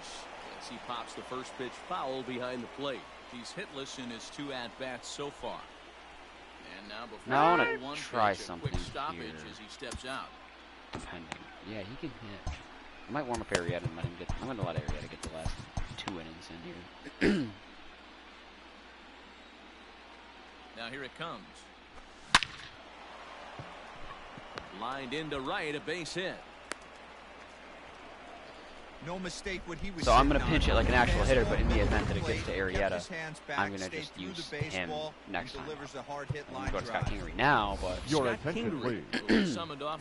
[SPEAKER 2] As he pops the first pitch foul behind the plate. He's hitless in his 2 at-bats so far. And now before
[SPEAKER 1] Now I
[SPEAKER 2] the
[SPEAKER 1] wanna
[SPEAKER 2] one
[SPEAKER 1] try
[SPEAKER 2] pitch, a
[SPEAKER 1] something
[SPEAKER 2] quick stoppage
[SPEAKER 1] here.
[SPEAKER 2] as he steps out.
[SPEAKER 1] Depending. Yeah, he can hit. I might warm up Arrieta and let him get... I'm going to let Arrieta get the last 2 innings in here.
[SPEAKER 2] Now here it comes. Lined into right, a base hit.
[SPEAKER 6] No mistake what he was.
[SPEAKER 1] So I'm going to pinch it like an actual hitter, but in the event that it gets to Arrieta, I'm going to just use him next time. I'm going to go to Scott Kingery now, but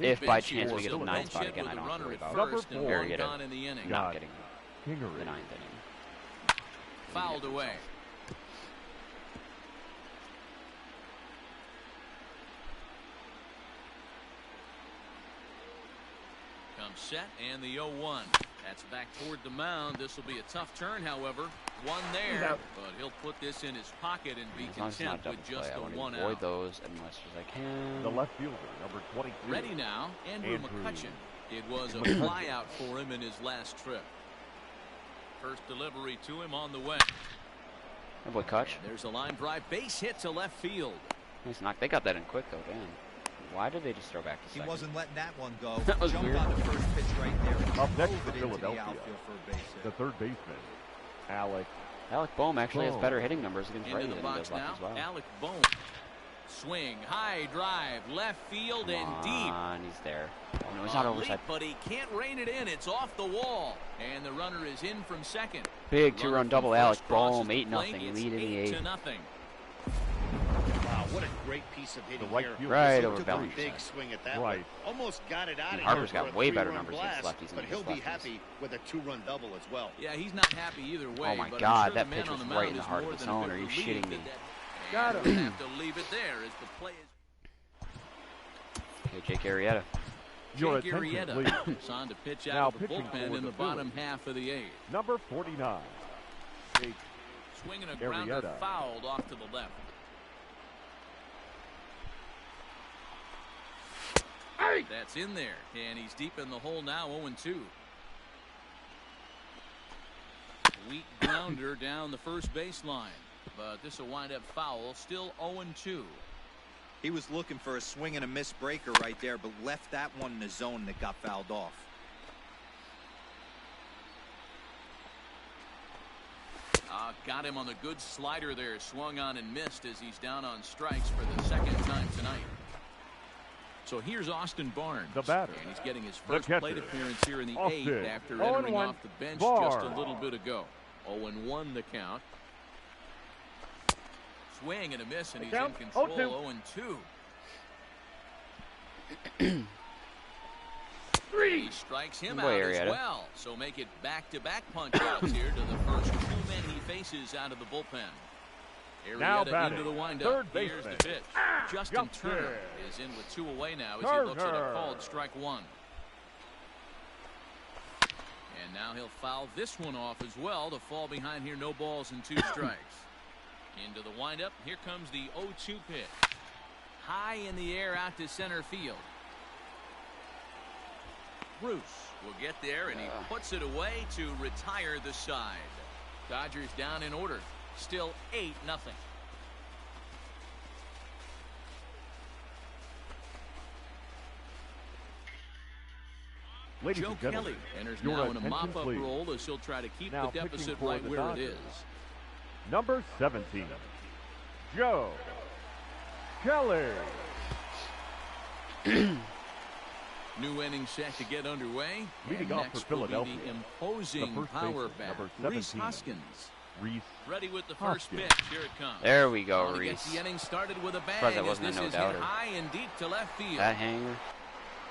[SPEAKER 1] if by chance we get a 9 spot again, I don't have to worry about Arrieta not getting the 9th inning.
[SPEAKER 2] Fouled away. Comes set and the 0-1. That's back toward the mound. This will be a tough turn, however. One there, but he'll put this in his pocket and be content with just the 1 out.
[SPEAKER 1] Avoid those as much as I can.
[SPEAKER 5] The left fielder, number 23.
[SPEAKER 2] Ready now, Andrew McCutcheon. It was a flyout for him in his last trip. First delivery to him on the way.
[SPEAKER 1] Oh boy, Kutch.
[SPEAKER 2] There's a line drive, base hit to left field.
[SPEAKER 1] Nice knock. They got that in quick though, damn. Why did they just throw back to second?
[SPEAKER 6] He wasn't letting that one go.
[SPEAKER 1] That was
[SPEAKER 6] Jumped
[SPEAKER 1] weird.
[SPEAKER 6] on the first pitch right there.
[SPEAKER 5] Up next for Philadelphia, the third baseman, Alec
[SPEAKER 1] Bohm actually has better hitting numbers against righty
[SPEAKER 2] Into the
[SPEAKER 1] than he
[SPEAKER 2] box
[SPEAKER 1] does left
[SPEAKER 2] now,
[SPEAKER 1] as well.
[SPEAKER 2] Alec Bohm. Swing, high drive, left field and deep.
[SPEAKER 1] He's there. Oh, no, he's not overside.
[SPEAKER 2] But he can't rein it in. It's off the wall. And the runner is in from second.
[SPEAKER 1] Big 2-run double, Alec Bohm, 8-0, lead in the 8th.
[SPEAKER 4] Wow, what a great piece of hitting here.
[SPEAKER 1] Right over Bellinger.
[SPEAKER 4] Big swing at that one. Almost got it out of here.
[SPEAKER 1] Harper's got way better
[SPEAKER 4] blast,
[SPEAKER 1] numbers against lefties than
[SPEAKER 4] but he'll be
[SPEAKER 1] lefties.
[SPEAKER 4] happy with a 2-run double as well.
[SPEAKER 2] Yeah, he's not happy either way.
[SPEAKER 1] Oh my
[SPEAKER 2] but
[SPEAKER 1] God,
[SPEAKER 2] sure
[SPEAKER 1] that pitch was right in the heart of the zone. Are you shitting me?
[SPEAKER 2] Got him. Have to leave it there as the play is.
[SPEAKER 1] Okay, Jake Arrieta.
[SPEAKER 5] Your
[SPEAKER 2] Jake
[SPEAKER 5] attention,
[SPEAKER 2] Arrieta
[SPEAKER 5] please.
[SPEAKER 2] is on to pitch
[SPEAKER 5] Now
[SPEAKER 2] out of the
[SPEAKER 5] pitching
[SPEAKER 2] bullpen
[SPEAKER 5] for
[SPEAKER 2] in
[SPEAKER 5] the
[SPEAKER 2] the bottom
[SPEAKER 5] Phillies.
[SPEAKER 2] half of the 8th.
[SPEAKER 5] Number 49, Jake
[SPEAKER 2] Swinging a grounder
[SPEAKER 5] Arrieta.
[SPEAKER 2] fouled off to the left. That's in there, and he's deep in the hole now, 0-2. Weak grounder down the first baseline, but this will wind up foul, still 0-2.
[SPEAKER 6] He was looking for a swing and a miss breaker right there, but left that one in the zone that got fouled off.
[SPEAKER 2] Got him on the good slider there, swung on and missed as he's down on strikes for the second time tonight. So here's Austin Barnes,
[SPEAKER 5] the batter,
[SPEAKER 2] and he's getting his first plate appearance here in the
[SPEAKER 5] Austin.
[SPEAKER 2] 8th after entering off the bench just a little bit ago. 0-1 the count. Swing and a miss, and he's in control. 0-2. He strikes him out as well. So make it back-to-back punch-outs here to the first 2 men he faces out of the bullpen. Arrieta into the windup. Here's the pitch. Justin Turner is in with 2 away now as he looks at a called strike 1. And now he'll foul this one off as well to fall behind here. No balls and 2 strikes. Into the windup. Here comes the 0-2 pitch. High in the air out to center field. Bruce will get there, and he puts it away to retire the side. Dodgers down in order. Still 8-0.
[SPEAKER 5] Ladies
[SPEAKER 2] Joe
[SPEAKER 5] and gentlemen,
[SPEAKER 2] Kelly enters now in a mop-up role as he'll try to keep the deficit right where it is.
[SPEAKER 5] Number 17, Joe Kelly.
[SPEAKER 2] New inning set to get underway.
[SPEAKER 5] Leading off for Philadelphia,
[SPEAKER 2] the imposing power bat, Rhys Hoskins. Ready with the first pitch. Here it comes.
[SPEAKER 1] There we go, Rhys.
[SPEAKER 2] Gets the inning started with a bang.
[SPEAKER 1] That wasn't
[SPEAKER 2] this
[SPEAKER 1] a no
[SPEAKER 2] is
[SPEAKER 1] doubter.
[SPEAKER 2] hit high and deep to left field.
[SPEAKER 1] That hanger,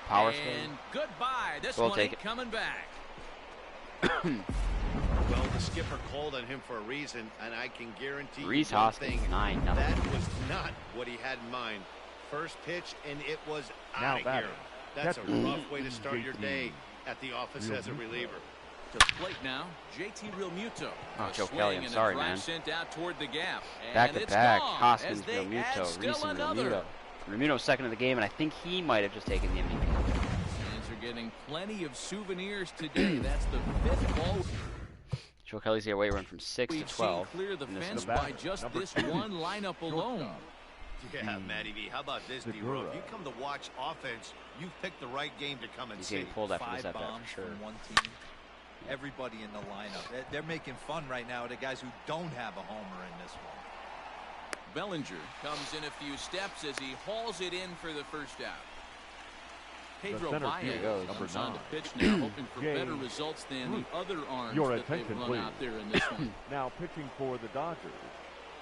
[SPEAKER 1] power
[SPEAKER 2] and
[SPEAKER 1] spin.
[SPEAKER 2] Goodbye. This
[SPEAKER 1] We'll
[SPEAKER 2] one
[SPEAKER 1] take
[SPEAKER 2] ain't coming back.
[SPEAKER 4] Well, the skipper called on him for a reason, and I can guarantee you
[SPEAKER 1] Rhys
[SPEAKER 4] one
[SPEAKER 1] Hoskins,
[SPEAKER 4] thing.
[SPEAKER 1] 9-0.
[SPEAKER 4] That was not what he had in mind. First pitch, and it was out of here. That's a rough way to start your day at the office as a reliever.
[SPEAKER 2] To the plate now, JT Realmuto.
[SPEAKER 1] Oh, Joe Kelly, I'm sorry, man.
[SPEAKER 2] Sent out toward the gap.
[SPEAKER 1] Back to back,
[SPEAKER 2] gone,
[SPEAKER 1] Hoskins, Realmuto, Rhys and Realmuto. Realmuto's second of the game, and I think he might have just taken the MVP.
[SPEAKER 2] Fans are getting plenty of souvenirs today. That's the 5th ball.
[SPEAKER 1] Joe Kelly's here, weight run from 6 to 12.
[SPEAKER 2] Clear the fence by just this one lineup alone.
[SPEAKER 4] Yeah, Matty V, how about this, D-Row? If you come to watch offense, you've picked the right game to come and see.
[SPEAKER 1] He's getting pulled after this
[SPEAKER 6] 5
[SPEAKER 1] at-bat
[SPEAKER 6] bombs
[SPEAKER 1] for sure.
[SPEAKER 6] from one team. Everybody in the lineup. They're making fun right now of the guys who don't have a homer in this one.
[SPEAKER 2] Bellinger comes in a few steps as he hauls it in for the first out. Pedro Baez comes on to pitch now, hoping for better results than the other arms that they've run out there in this one.
[SPEAKER 5] Now pitching for the Dodgers.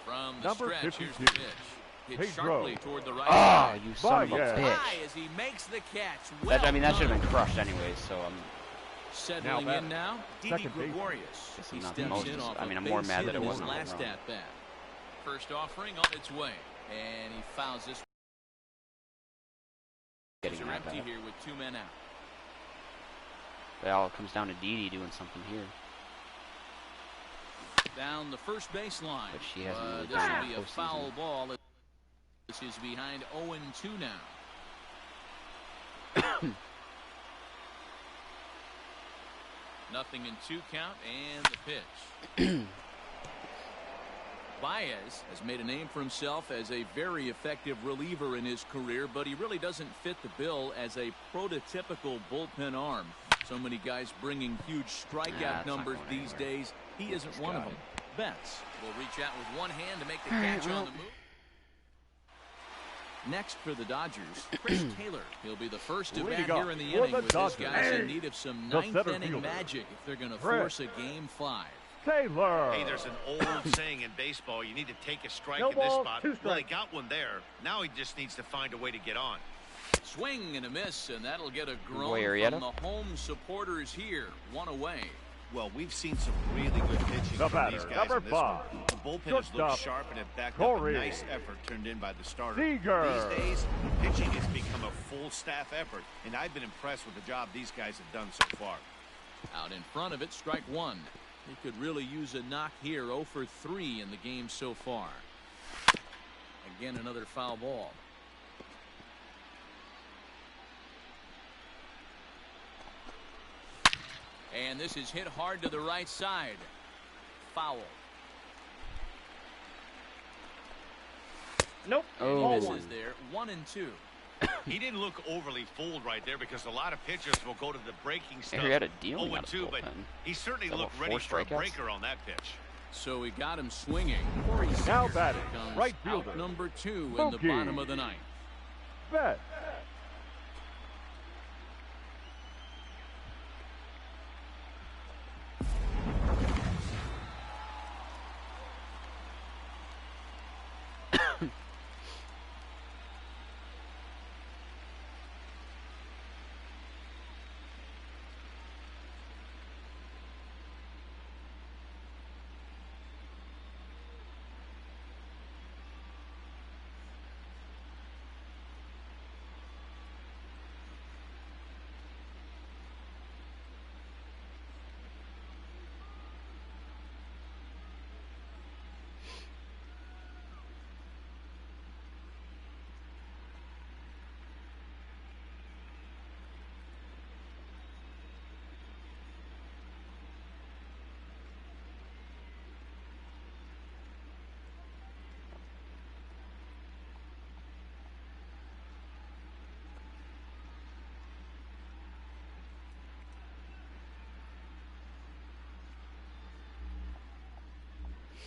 [SPEAKER 2] From the stretch, here's the pitch. Hit sharply toward the right
[SPEAKER 1] side.
[SPEAKER 2] Oh,
[SPEAKER 1] you son of a bitch.
[SPEAKER 2] As he makes the catch.
[SPEAKER 1] Well that should have been crushed anyways, so I'm...
[SPEAKER 2] Settling in now, Didi Gregorius. He steps in off
[SPEAKER 1] I'm more mad that it wasn't
[SPEAKER 2] last at bat. First offering on its way, and he fouls this. Getting empty here with 2 men out.
[SPEAKER 1] It all comes down to Didi doing something here.
[SPEAKER 2] Down the first baseline.
[SPEAKER 1] But she hasn't really
[SPEAKER 2] this will be a foul ball. This is behind 0-2 now. Nothing in 2 count, and the pitch. Baez has made a name for himself as a very effective reliever in his career, but he really doesn't fit the bill as a prototypical bullpen arm. So many guys bringing huge strikeout numbers these days. He isn't one of them. Betts will reach out with one hand to make the catch on the move. Next for the Dodgers, Chris Taylor. He'll be the first to bat here in the inning with this guy's in need of some ninth-inning magic if they're going to force a Game 5.
[SPEAKER 5] Taylor.
[SPEAKER 4] Hey, there's an old saying in baseball, you need to take a strike in this spot. Well, he got one there. Now he just needs to find a way to get on.
[SPEAKER 2] Swing and a miss, and that'll get a groan from the home supporters here. 1 away.
[SPEAKER 4] Well, we've seen some really good pitching from these guys in this one. The bullpen has looked sharp and it backed up a nice effort turned in by the starter.
[SPEAKER 5] Seager.
[SPEAKER 4] These days, pitching has become a full staff effort, and I've been impressed with the job these guys have done so far.
[SPEAKER 2] Out in front of it, strike 1. He could really use a knock here. 0 for 3 in the game so far. Again, another foul ball. And this is hit hard to the right side. Foul.
[SPEAKER 1] Nope.
[SPEAKER 2] And he misses there. 1-2.
[SPEAKER 4] He didn't look overly fooled right there because a lot of pitchers will go to the breaking stuff.
[SPEAKER 1] He had a dealing
[SPEAKER 4] 0-2, but he certainly looked ready for a breaker on that pitch.
[SPEAKER 2] So he got him swinging.
[SPEAKER 5] Now batting, right fielder.
[SPEAKER 2] Out number 2 in the bottom of the 9th.
[SPEAKER 5] Bet.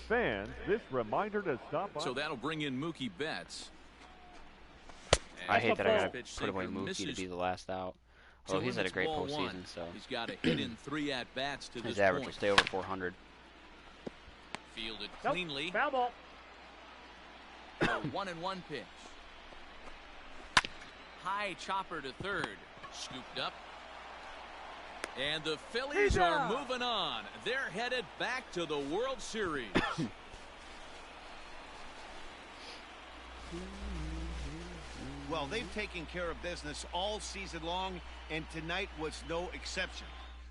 [SPEAKER 5] Fans, this reminder to stop by.
[SPEAKER 2] So that'll bring in Mookie Betts.
[SPEAKER 1] I hate that I gotta put away Mookie to be the last out. Well, he's had a great postseason, so
[SPEAKER 2] he's got a hit in 3 at-bats to
[SPEAKER 1] his
[SPEAKER 2] this
[SPEAKER 1] average
[SPEAKER 2] point.
[SPEAKER 1] will stay over 400.
[SPEAKER 2] Fielded cleanly.
[SPEAKER 5] Foul ball.
[SPEAKER 2] A 1-1 pitch. High chopper to third. Scooped up. And the Phillies are moving on. They're headed back to the World Series.
[SPEAKER 4] Well, they've taken care of business all season long, and tonight was no exception.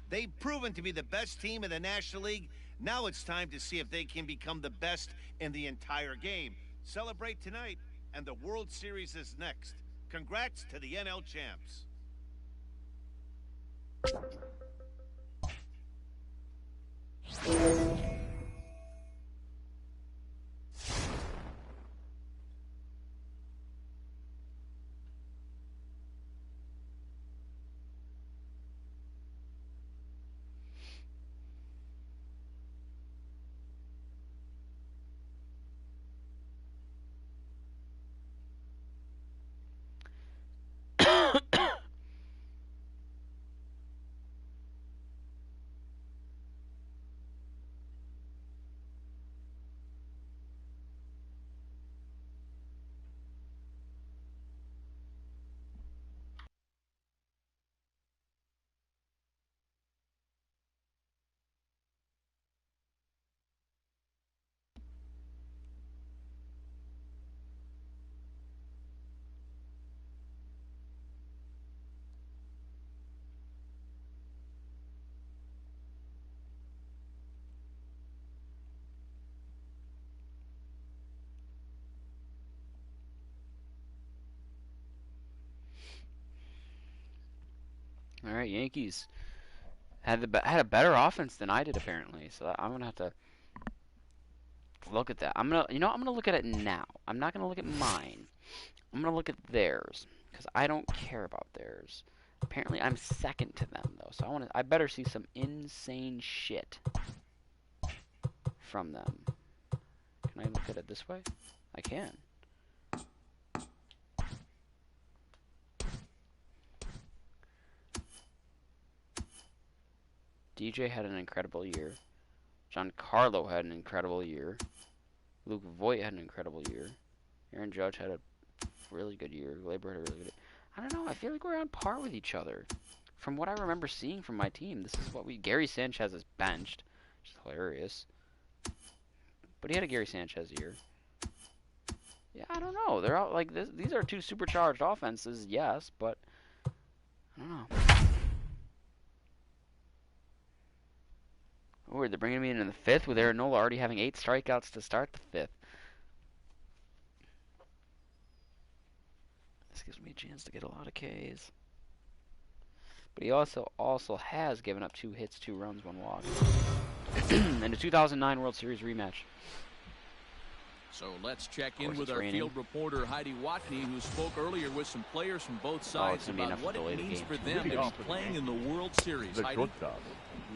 [SPEAKER 4] They've proven to be the best team in the National League. Now it's time to see if they can become the best in the entire game. Celebrate tonight, and the World Series is next. Congrats to the NL champs.
[SPEAKER 1] All right, Yankees had a better offense than I did apparently. So I'm gonna have to look at that. I'm gonna look at it now. I'm not gonna look at mine. I'm gonna look at theirs because I don't care about theirs. Apparently, I'm second to them though, so I better see some insane shit from them. Can I look at it this way? I can. DJ had an incredible year. Giancarlo had an incredible year. Luke Voigt had an incredible year. Aaron Judge had a really good year. Gleyber had a really good year. I don't know. I feel like we're on par with each other. From what I remember seeing from my team, this is what Gary Sanchez is benched, which is hilarious. But he had a Gary Sanchez year. Yeah, I don't know. They're all like this. These are two supercharged offenses, yes, but I don't know. Weird, they're bringing me in the 5th with Aaron Nola already having 8 strikeouts to start the 5th. This gives me a chance to get a lot of Ks. But he also has given up 2 hits, 2 runs, 1 walk. In the 2009 World Series rematch.
[SPEAKER 2] So let's check in with our field reporter Heidi Watney, who spoke earlier with some players from both sides about what it means for them to be playing in the World Series. Heidi,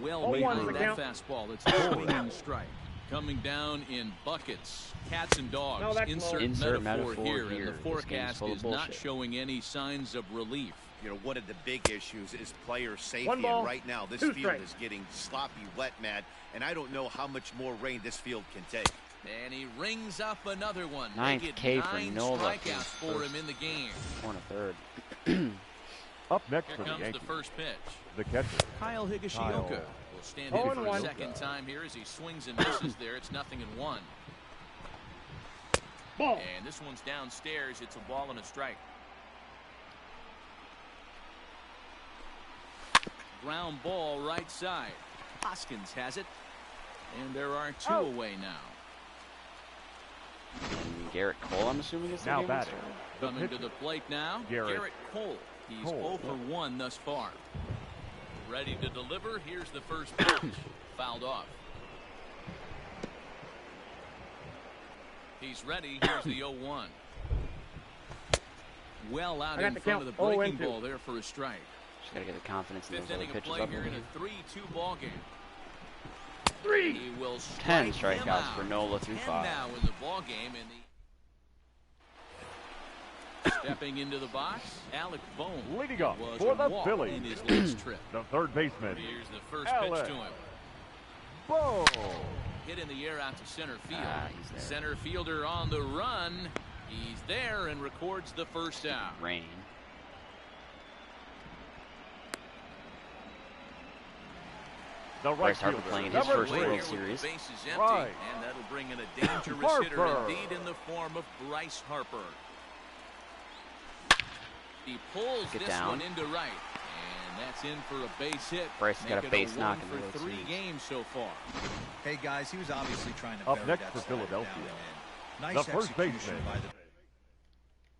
[SPEAKER 2] well behind that fastball. It's a swinging strike. Coming down in buckets, cats and dogs. Insert metaphor here, and the forecast is not showing any signs of relief.
[SPEAKER 4] You know, one of the big issues is player safety, and right now this field is getting sloppy, wet, Matt, and I don't know how much more rain this field can take.
[SPEAKER 2] And he rings up another one.
[SPEAKER 1] 9th K for Nola.
[SPEAKER 2] Strikeouts for him in the game.
[SPEAKER 1] 1 1/3.
[SPEAKER 5] Up next
[SPEAKER 2] Here
[SPEAKER 5] for the
[SPEAKER 2] comes
[SPEAKER 5] Yankees,
[SPEAKER 2] the first pitch.
[SPEAKER 5] the catcher,
[SPEAKER 2] Kyle Higashioka will stand in for a second time here as he swings and misses there. It's 0-1. Ball. And this one's downstairs. It's a ball and a strike. Ground ball right side. Hoskins has it. And there are 2 away now.
[SPEAKER 1] And Garrett Cole, I'm assuming, is
[SPEAKER 5] now batting.
[SPEAKER 2] Coming to the plate now, Garrett Cole. He's 0 for 1 thus far. Ready to deliver. Here's the first pitch. Fouled off. He's ready. Here's the 0-1. Well out in front of the breaking ball there for a strike.
[SPEAKER 1] Just got to get the confidence in those
[SPEAKER 2] 5th
[SPEAKER 1] other
[SPEAKER 2] inning of
[SPEAKER 1] pitches
[SPEAKER 2] play
[SPEAKER 1] up.
[SPEAKER 2] here in a 3-2 ball game.
[SPEAKER 1] 10 strikeouts for Nola through 5.
[SPEAKER 2] Now in the ball game, stepping into the box, Alec Bohm
[SPEAKER 5] leading up for the Phillies,
[SPEAKER 2] in his last trip.
[SPEAKER 5] the third baseman.
[SPEAKER 2] Here's the first pitch to him.
[SPEAKER 5] Boom!
[SPEAKER 2] Hit in the air out to center field.
[SPEAKER 1] He's there.
[SPEAKER 2] Center fielder on the run. He's there and records the first out.
[SPEAKER 1] Rain.
[SPEAKER 5] The right
[SPEAKER 1] Bryce Harper
[SPEAKER 5] fielder,
[SPEAKER 1] playing his
[SPEAKER 5] number
[SPEAKER 1] first
[SPEAKER 5] 3.
[SPEAKER 1] World Series.
[SPEAKER 2] Base is empty,
[SPEAKER 5] Right.
[SPEAKER 2] and that'll bring in a dangerous hitter indeed in the form of Bryce Harper. He pulls
[SPEAKER 1] Get
[SPEAKER 2] this
[SPEAKER 1] down.
[SPEAKER 2] one into right, and that's in for a base hit.
[SPEAKER 1] Bryce got a base knock in the
[SPEAKER 2] for
[SPEAKER 1] World
[SPEAKER 2] 3
[SPEAKER 1] Series.
[SPEAKER 2] games so far.
[SPEAKER 6] Hey guys, he was obviously trying to
[SPEAKER 5] Up
[SPEAKER 6] bury
[SPEAKER 5] next
[SPEAKER 6] that
[SPEAKER 5] for
[SPEAKER 6] slider
[SPEAKER 5] Philadelphia,
[SPEAKER 6] down and in. Nice
[SPEAKER 5] the first
[SPEAKER 6] execution
[SPEAKER 5] baseman,
[SPEAKER 6] by the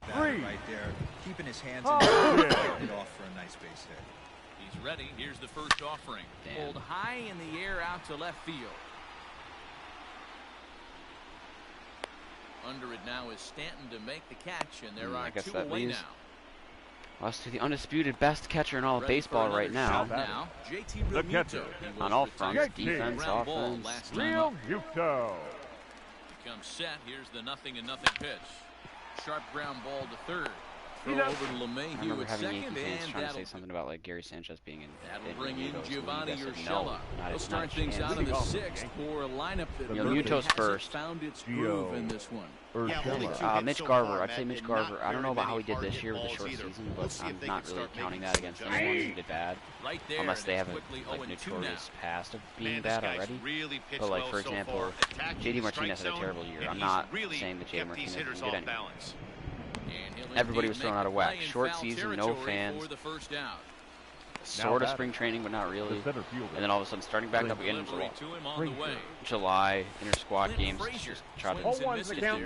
[SPEAKER 6] batter right there, keeping his hands in
[SPEAKER 5] yeah.
[SPEAKER 6] it off for a nice base hit.
[SPEAKER 2] He's ready. Here's the first offering. Pulled high in the air out to left field. Under it now is Stanton to make the catch, and there are 2 away now.
[SPEAKER 1] Lost to the undisputed best catcher in all of baseball right now.
[SPEAKER 2] JT
[SPEAKER 5] The
[SPEAKER 2] Realmuto.
[SPEAKER 5] catcher.
[SPEAKER 1] On all fronts,
[SPEAKER 5] JT.
[SPEAKER 1] defense,
[SPEAKER 2] Ground ball
[SPEAKER 1] offense.
[SPEAKER 2] last time up.
[SPEAKER 5] Realmuto.
[SPEAKER 2] He comes set. Here's the 0-0 pitch. Sharp ground ball to third. Throw over to
[SPEAKER 1] I
[SPEAKER 2] LeMahieu
[SPEAKER 1] remember
[SPEAKER 2] at
[SPEAKER 1] having
[SPEAKER 2] second,
[SPEAKER 1] Yankee fans
[SPEAKER 2] and
[SPEAKER 1] trying to
[SPEAKER 2] that'll
[SPEAKER 1] say something about like Gary Sanchez being in.
[SPEAKER 2] That'll bring in
[SPEAKER 1] Realmuto's
[SPEAKER 2] Giovanni
[SPEAKER 1] league. I said,
[SPEAKER 2] Urshela.
[SPEAKER 1] no,
[SPEAKER 2] He'll start
[SPEAKER 1] not a
[SPEAKER 2] things
[SPEAKER 1] chance.
[SPEAKER 2] out in the 6th for a lineup that
[SPEAKER 1] Realmuto's
[SPEAKER 2] hasn't
[SPEAKER 1] first.
[SPEAKER 2] found its groove in this one.
[SPEAKER 1] Mitch Garver. I'd say Mitch Garver. I don't know about how he did this year with the short season, but I'm not really counting that against anyone who did bad.
[SPEAKER 2] Right there,
[SPEAKER 1] Unless they have a
[SPEAKER 2] quickly
[SPEAKER 1] like
[SPEAKER 2] 0-2
[SPEAKER 1] notorious
[SPEAKER 2] now.
[SPEAKER 1] past of being bad already.
[SPEAKER 4] Really
[SPEAKER 1] But like for example, JD Martinez had a terrible year. I'm not saying that JD Martinez didn't get anything. Everybody was thrown out of whack. Short season, no fans. Sort of spring training, but not really. And then all of a sudden, starting back up again in July, inter-squad games, just try to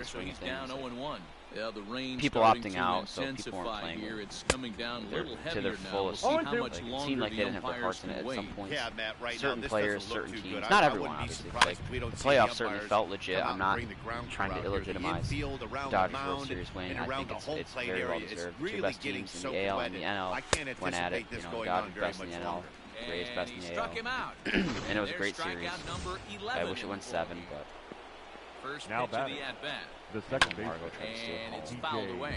[SPEAKER 2] swing it down 0-1. Yeah, the rain
[SPEAKER 1] people opting out, so people weren't playing
[SPEAKER 2] here. It's coming down a little
[SPEAKER 1] to their fullest.
[SPEAKER 2] We'll see how much
[SPEAKER 1] it
[SPEAKER 2] longer
[SPEAKER 1] seemed like they didn't have their hearts in it at some points.
[SPEAKER 4] Yeah, Matt, right
[SPEAKER 1] certain
[SPEAKER 4] now,
[SPEAKER 1] players, certain teams, not everyone obviously. Like the playoffs certainly felt legit. I'm not trying to illegitimize the Dodgers World Series win. I think it's very well deserved. Two best teams in the AL and the NL went at it. You know, Dodgers best in the NL, Rays best in the AL, and it was a great series. I wish it went 7, but.
[SPEAKER 2] First
[SPEAKER 5] now
[SPEAKER 2] pitch of the at-bat.
[SPEAKER 5] The second base,
[SPEAKER 2] and it's fouled away.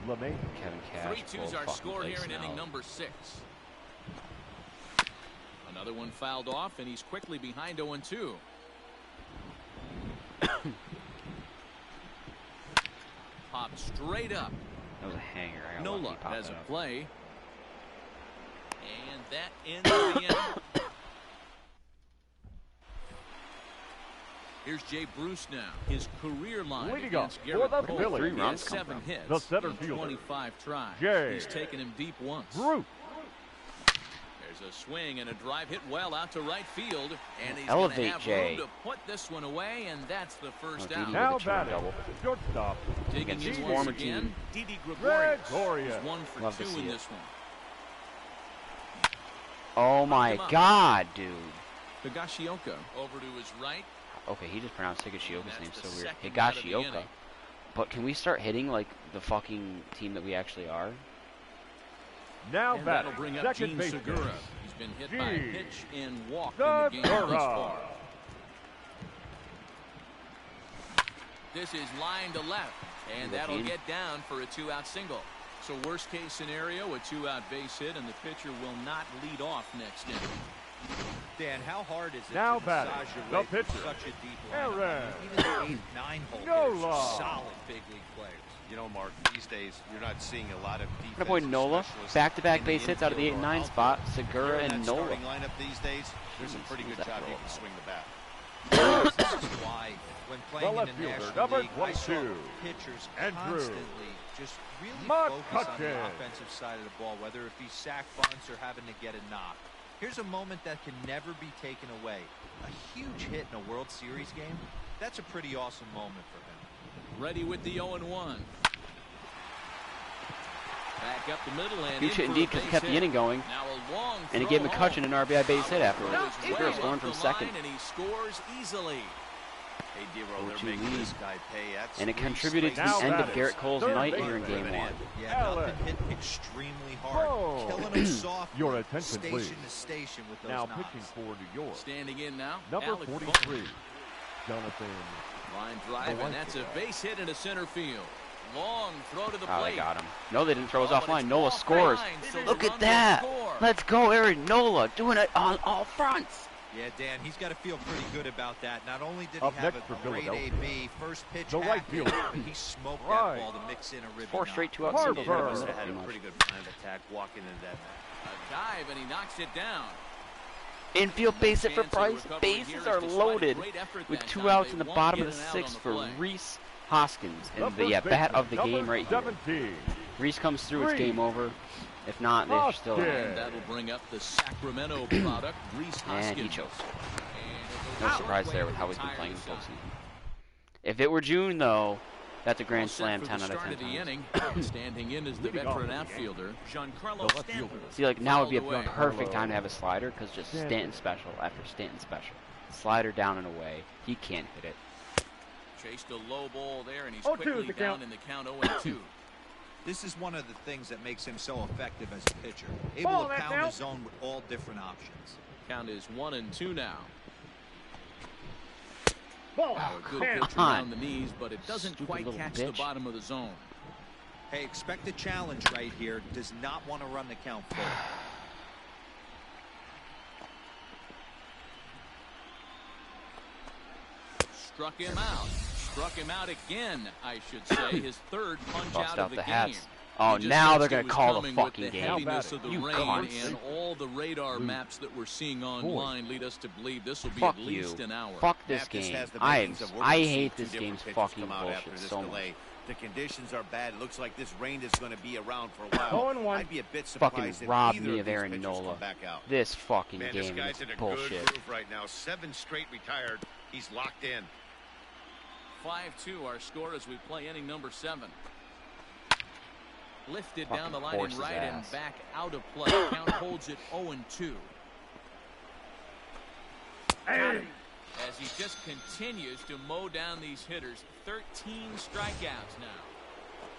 [SPEAKER 1] Kevin Cash.
[SPEAKER 2] 3-2's our score here in inning number 6. Another one fouled off, and he's quickly behind 0-2. Popped straight up.
[SPEAKER 1] That was a hanger.
[SPEAKER 2] Nola has a play. And that ends the inning. Here's Jay Bruce now. His career line against Garrett Cole.
[SPEAKER 1] 3 runs,
[SPEAKER 2] 7 hits.
[SPEAKER 5] The center fielder.
[SPEAKER 2] 25 tries.
[SPEAKER 5] Jay
[SPEAKER 2] He's taken him deep once.
[SPEAKER 5] Bruce.
[SPEAKER 2] There's a swing and a drive hit well out to right field, and he's
[SPEAKER 1] Elevate
[SPEAKER 2] going to have
[SPEAKER 1] Jay.
[SPEAKER 2] room to put this one away, and that's the first out.
[SPEAKER 5] Now batting, shortstop.
[SPEAKER 2] Digging
[SPEAKER 1] Against
[SPEAKER 2] in
[SPEAKER 1] his
[SPEAKER 2] once
[SPEAKER 1] former
[SPEAKER 2] again,
[SPEAKER 1] team.
[SPEAKER 2] Didi
[SPEAKER 5] Gregorius.
[SPEAKER 2] Gregorius. 1 for
[SPEAKER 1] Love to
[SPEAKER 2] 2
[SPEAKER 1] see
[SPEAKER 2] in
[SPEAKER 1] it.
[SPEAKER 2] this one.
[SPEAKER 1] Oh my God, dude.
[SPEAKER 2] Higashioka over to his right.
[SPEAKER 1] Okay, he just pronounced Higashioka's name so weird.
[SPEAKER 2] second out of the
[SPEAKER 1] Higashioka.
[SPEAKER 2] inning.
[SPEAKER 1] But can we start hitting like the fucking team that we actually are?
[SPEAKER 5] Now
[SPEAKER 2] And that'll
[SPEAKER 5] batting,
[SPEAKER 2] bring up
[SPEAKER 5] second
[SPEAKER 2] Gene
[SPEAKER 5] baseman.
[SPEAKER 2] Segura. He's been hit by a pitch and walked in
[SPEAKER 5] Segura.
[SPEAKER 2] the game thus far. This is line to left, and that'll get down for a 2-out single. So worst case scenario, a 2-out base hit, and the pitcher will not lead off next inning.
[SPEAKER 6] Dan, how hard is it
[SPEAKER 5] Now
[SPEAKER 6] to
[SPEAKER 5] batting,
[SPEAKER 6] massage your
[SPEAKER 5] the
[SPEAKER 6] way through
[SPEAKER 5] pitcher,
[SPEAKER 6] such a deep lineup?
[SPEAKER 5] Aaron
[SPEAKER 6] Even the 8th, 9 hole hitters
[SPEAKER 5] Nola.
[SPEAKER 6] are solid big league players.
[SPEAKER 4] You know, Mark, these days you're not seeing a lot of defensive
[SPEAKER 1] My boy Nola,
[SPEAKER 4] specialists
[SPEAKER 1] back-to-back
[SPEAKER 4] in
[SPEAKER 1] base hits out of the 8 and 9
[SPEAKER 4] outfield.
[SPEAKER 1] spot. Segura
[SPEAKER 4] In
[SPEAKER 1] and
[SPEAKER 4] that
[SPEAKER 1] Nola.
[SPEAKER 4] starting lineup these days, there's a pretty good
[SPEAKER 1] Who's that
[SPEAKER 4] job you
[SPEAKER 1] for?
[SPEAKER 4] can swing the bat.
[SPEAKER 6] This is why, when playing
[SPEAKER 5] left
[SPEAKER 6] in the
[SPEAKER 5] fielder,
[SPEAKER 6] National
[SPEAKER 5] number
[SPEAKER 6] League, I saw
[SPEAKER 5] 22,
[SPEAKER 6] pitchers
[SPEAKER 5] Andrew
[SPEAKER 6] constantly just really focus on the
[SPEAKER 5] McCutcheon.
[SPEAKER 6] offensive side of the ball, whether it be sack bunts or having to get a knock. Here's a moment that can never be taken away. A huge hit in a World Series game. That's a pretty awesome moment for him.
[SPEAKER 2] Ready with the 0-1. Back up the middle and
[SPEAKER 1] Huge hit indeed because he kept the inning going.
[SPEAKER 2] Now a long
[SPEAKER 1] And he gave
[SPEAKER 2] throw
[SPEAKER 1] McCutcheon an RBI base hit afterwards.
[SPEAKER 2] home.
[SPEAKER 1] Segura scoring from
[SPEAKER 2] Up the
[SPEAKER 1] second.
[SPEAKER 2] line, and he scores easily.
[SPEAKER 4] Hey, D-Roll,
[SPEAKER 1] 4-2
[SPEAKER 4] they're making
[SPEAKER 1] lead.
[SPEAKER 4] this guy pay. That's
[SPEAKER 1] And it
[SPEAKER 4] 3
[SPEAKER 1] contributed to
[SPEAKER 4] straight
[SPEAKER 1] the end of
[SPEAKER 5] batting,
[SPEAKER 1] Garrett Cole's
[SPEAKER 5] third
[SPEAKER 1] night
[SPEAKER 5] base
[SPEAKER 1] here in Game 1.
[SPEAKER 6] Yeah,
[SPEAKER 5] Allen.
[SPEAKER 6] nothing hit extremely hard.
[SPEAKER 5] Whoa.
[SPEAKER 6] Killing them soft.
[SPEAKER 5] Your attention,
[SPEAKER 6] station
[SPEAKER 5] please.
[SPEAKER 6] to station with those
[SPEAKER 5] Now
[SPEAKER 6] knocks.
[SPEAKER 5] pitching for New York.
[SPEAKER 2] Standing in now,
[SPEAKER 5] Number
[SPEAKER 2] Alec
[SPEAKER 5] 43,
[SPEAKER 2] Bohm.
[SPEAKER 5] Jonathan.
[SPEAKER 2] Line drive, and that's a base hit into center field. Long throw to the
[SPEAKER 1] Oh,
[SPEAKER 2] plate.
[SPEAKER 1] they got him. No, they didn't throw us
[SPEAKER 2] Oh, but
[SPEAKER 1] offline.
[SPEAKER 2] it's
[SPEAKER 1] Nola
[SPEAKER 2] off
[SPEAKER 1] scores.
[SPEAKER 2] line, so the
[SPEAKER 1] Look
[SPEAKER 2] run
[SPEAKER 1] at
[SPEAKER 2] will
[SPEAKER 1] that.
[SPEAKER 2] score.
[SPEAKER 1] Let's go, Aaron Nola, doing it on all fronts.
[SPEAKER 6] Yeah, Dan, he's got to feel pretty good about that. Not only did
[SPEAKER 5] Up
[SPEAKER 6] he have
[SPEAKER 5] next
[SPEAKER 6] a
[SPEAKER 5] for
[SPEAKER 6] great
[SPEAKER 5] Philadelphia,
[SPEAKER 6] AB, first pitch
[SPEAKER 5] the right
[SPEAKER 6] hacked it,
[SPEAKER 5] fielder.
[SPEAKER 6] but he smoked
[SPEAKER 5] Right.
[SPEAKER 6] that ball to mix in a ribby
[SPEAKER 1] 4
[SPEAKER 6] knock.
[SPEAKER 1] straight 2-out
[SPEAKER 5] Harper.
[SPEAKER 1] singles.
[SPEAKER 5] Harper.
[SPEAKER 1] Right
[SPEAKER 4] They
[SPEAKER 1] in
[SPEAKER 4] had a
[SPEAKER 1] the
[SPEAKER 4] pretty good plan of attack walking into that.
[SPEAKER 2] A dive, and he knocks it down.
[SPEAKER 1] Infield base hit for
[SPEAKER 2] Chance of
[SPEAKER 1] Price.
[SPEAKER 2] recovery
[SPEAKER 1] Bases
[SPEAKER 2] here
[SPEAKER 1] are
[SPEAKER 2] despite a
[SPEAKER 1] loaded
[SPEAKER 2] great effort
[SPEAKER 1] with
[SPEAKER 2] that
[SPEAKER 1] 2
[SPEAKER 2] time,
[SPEAKER 1] outs
[SPEAKER 2] they
[SPEAKER 1] in the
[SPEAKER 2] won't
[SPEAKER 1] bottom
[SPEAKER 2] get
[SPEAKER 1] of the
[SPEAKER 2] an out
[SPEAKER 1] 6th
[SPEAKER 2] on
[SPEAKER 1] for
[SPEAKER 2] play.
[SPEAKER 1] Reese Hoskins. And
[SPEAKER 5] The
[SPEAKER 1] the
[SPEAKER 5] first
[SPEAKER 1] bat
[SPEAKER 5] baseman,
[SPEAKER 1] of the game
[SPEAKER 5] number
[SPEAKER 1] right here.
[SPEAKER 5] 17.
[SPEAKER 1] Reese comes through, it's
[SPEAKER 5] 3.
[SPEAKER 1] game over. If not, they're still
[SPEAKER 5] Hoskins.
[SPEAKER 1] in.
[SPEAKER 2] And that'll bring up the Sacramento product, Reese Hoskins.
[SPEAKER 1] And he chokes.
[SPEAKER 2] And
[SPEAKER 1] No
[SPEAKER 2] it'll go
[SPEAKER 1] surprise
[SPEAKER 2] out
[SPEAKER 1] there with how he's
[SPEAKER 2] the
[SPEAKER 1] been
[SPEAKER 2] entire
[SPEAKER 1] playing the
[SPEAKER 2] side.
[SPEAKER 1] postseason. If it were June, though, that's a
[SPEAKER 2] All
[SPEAKER 1] grand
[SPEAKER 2] set
[SPEAKER 1] slam
[SPEAKER 2] for
[SPEAKER 1] 10
[SPEAKER 2] the
[SPEAKER 1] out of
[SPEAKER 2] start
[SPEAKER 1] 10
[SPEAKER 2] of the
[SPEAKER 1] times.
[SPEAKER 2] inning. Standing in is the
[SPEAKER 5] Leading off
[SPEAKER 2] veteran
[SPEAKER 5] the game.
[SPEAKER 2] outfielder, Giancarlo
[SPEAKER 5] The left
[SPEAKER 2] Stanton.
[SPEAKER 5] fielder.
[SPEAKER 1] See, like, now would be a
[SPEAKER 2] Fouled away.
[SPEAKER 1] perfect time to have a slider because just Stanton special after Stanton special. Slider down and away. He can't hit it.
[SPEAKER 2] Chased a low ball there, and he's
[SPEAKER 5] 0-2
[SPEAKER 2] quickly
[SPEAKER 5] the
[SPEAKER 2] down
[SPEAKER 5] count.
[SPEAKER 2] in the count 0-2.
[SPEAKER 6] This is one of the things that makes him so effective as a pitcher. Able
[SPEAKER 5] Ball
[SPEAKER 6] to
[SPEAKER 5] that
[SPEAKER 6] pound
[SPEAKER 5] now.
[SPEAKER 6] his zone with all different options.
[SPEAKER 2] Count is 1-2 now.
[SPEAKER 5] Ball.
[SPEAKER 2] A good
[SPEAKER 5] Man.
[SPEAKER 2] pitch
[SPEAKER 1] Come on.
[SPEAKER 2] around the knees, but it doesn't
[SPEAKER 1] Stupid
[SPEAKER 2] quite
[SPEAKER 1] little
[SPEAKER 2] catch the
[SPEAKER 1] bitch.
[SPEAKER 2] bottom of the zone.
[SPEAKER 6] Hey, expect a challenge right here. Does not want to run the count full.
[SPEAKER 2] Struck him out. Struck him out again, I should say. His third punch
[SPEAKER 1] Bust
[SPEAKER 2] out
[SPEAKER 1] out
[SPEAKER 2] of the
[SPEAKER 1] the
[SPEAKER 2] game.
[SPEAKER 1] hats. Oh,
[SPEAKER 2] He just
[SPEAKER 1] now
[SPEAKER 2] sensed
[SPEAKER 1] they're
[SPEAKER 2] it
[SPEAKER 1] going to
[SPEAKER 2] was
[SPEAKER 1] call the
[SPEAKER 2] coming with
[SPEAKER 1] fucking
[SPEAKER 2] the
[SPEAKER 1] game.
[SPEAKER 2] heaviness of the
[SPEAKER 1] You
[SPEAKER 2] rain
[SPEAKER 1] cunts.
[SPEAKER 2] and all the radar maps that we're seeing online lead us to believe this will be
[SPEAKER 1] Fuck
[SPEAKER 2] at least
[SPEAKER 1] you.
[SPEAKER 2] an hour.
[SPEAKER 1] Fuck this
[SPEAKER 4] Matt, this
[SPEAKER 1] game.
[SPEAKER 4] has the
[SPEAKER 1] I
[SPEAKER 4] makings of we're
[SPEAKER 1] I
[SPEAKER 4] gonna see
[SPEAKER 1] hate
[SPEAKER 4] two
[SPEAKER 1] this
[SPEAKER 4] different
[SPEAKER 1] game's
[SPEAKER 4] pitchers
[SPEAKER 1] fucking
[SPEAKER 4] come out
[SPEAKER 1] bullshit
[SPEAKER 4] after this
[SPEAKER 1] so much.
[SPEAKER 4] delay. The conditions are bad. It looks like this rain is going to be around for a while.
[SPEAKER 5] 0-1.
[SPEAKER 4] I'd be a bit surprised
[SPEAKER 1] Fucking
[SPEAKER 4] if
[SPEAKER 1] robbed
[SPEAKER 4] either
[SPEAKER 1] me
[SPEAKER 4] of
[SPEAKER 1] of
[SPEAKER 4] these
[SPEAKER 1] Aaron
[SPEAKER 4] pitchers
[SPEAKER 1] Nola.
[SPEAKER 4] come back out.
[SPEAKER 1] This fucking
[SPEAKER 4] Man, this
[SPEAKER 1] game
[SPEAKER 4] guy's
[SPEAKER 1] is
[SPEAKER 4] in a
[SPEAKER 1] bullshit.
[SPEAKER 4] good groove right now. 7 straight retired. He's locked in.
[SPEAKER 2] 5-2 our score as we play inning number 7. Lifted down the line and right and back out of play. Count holds it 0-2.
[SPEAKER 5] Hey.
[SPEAKER 2] As he just continues to mow down these hitters. 13 strikeouts now.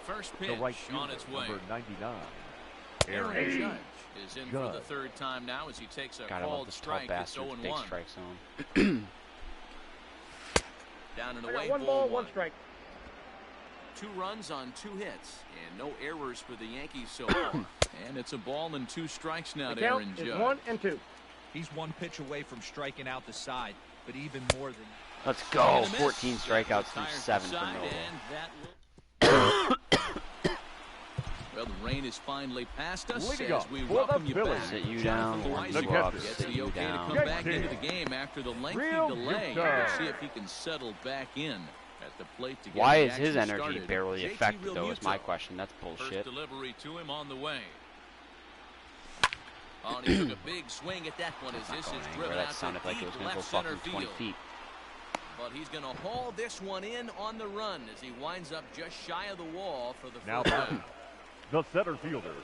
[SPEAKER 2] First pitch on its way.
[SPEAKER 5] Number 99.
[SPEAKER 2] Aaron Judge is in for the third time now as he takes a called strike. It's 0-1.
[SPEAKER 1] Big strike zone.
[SPEAKER 2] Down and away.
[SPEAKER 7] One ball, one strike.
[SPEAKER 2] 2 runs on 2 hits and no errors for the Yankees so far. And it's a ball and 2 strikes now to Aaron Judge.
[SPEAKER 7] 1-2.
[SPEAKER 6] He's 1 pitch away from striking out the side, but even more than.
[SPEAKER 1] Let's go. 14 strikeouts through 7 for Noble.
[SPEAKER 2] Well, the rain is finally past us
[SPEAKER 5] Leading
[SPEAKER 2] as we welcome you back.
[SPEAKER 1] Sit you down.
[SPEAKER 2] Gets the okay to come back into the game after the lengthy delay. We'll see if he can settle back in at the plate to get
[SPEAKER 1] Why
[SPEAKER 2] the
[SPEAKER 1] is his
[SPEAKER 2] action
[SPEAKER 1] energy
[SPEAKER 2] started.
[SPEAKER 1] barely
[SPEAKER 2] JT
[SPEAKER 1] affected, though, is my
[SPEAKER 2] Realmuto.
[SPEAKER 1] question. That's bullshit.
[SPEAKER 2] First delivery to him on the way. Oh, he took a big swing at that one as this is driven
[SPEAKER 1] That
[SPEAKER 2] out
[SPEAKER 1] sounded
[SPEAKER 2] to
[SPEAKER 1] like it was
[SPEAKER 2] deep
[SPEAKER 1] going to go
[SPEAKER 2] left center
[SPEAKER 1] fucking 20
[SPEAKER 2] field.
[SPEAKER 1] feet.
[SPEAKER 2] But he's going to haul this one in on the run as he winds up just shy of the wall for the
[SPEAKER 5] Now
[SPEAKER 2] first
[SPEAKER 5] batting,
[SPEAKER 2] out.
[SPEAKER 5] the center fielder,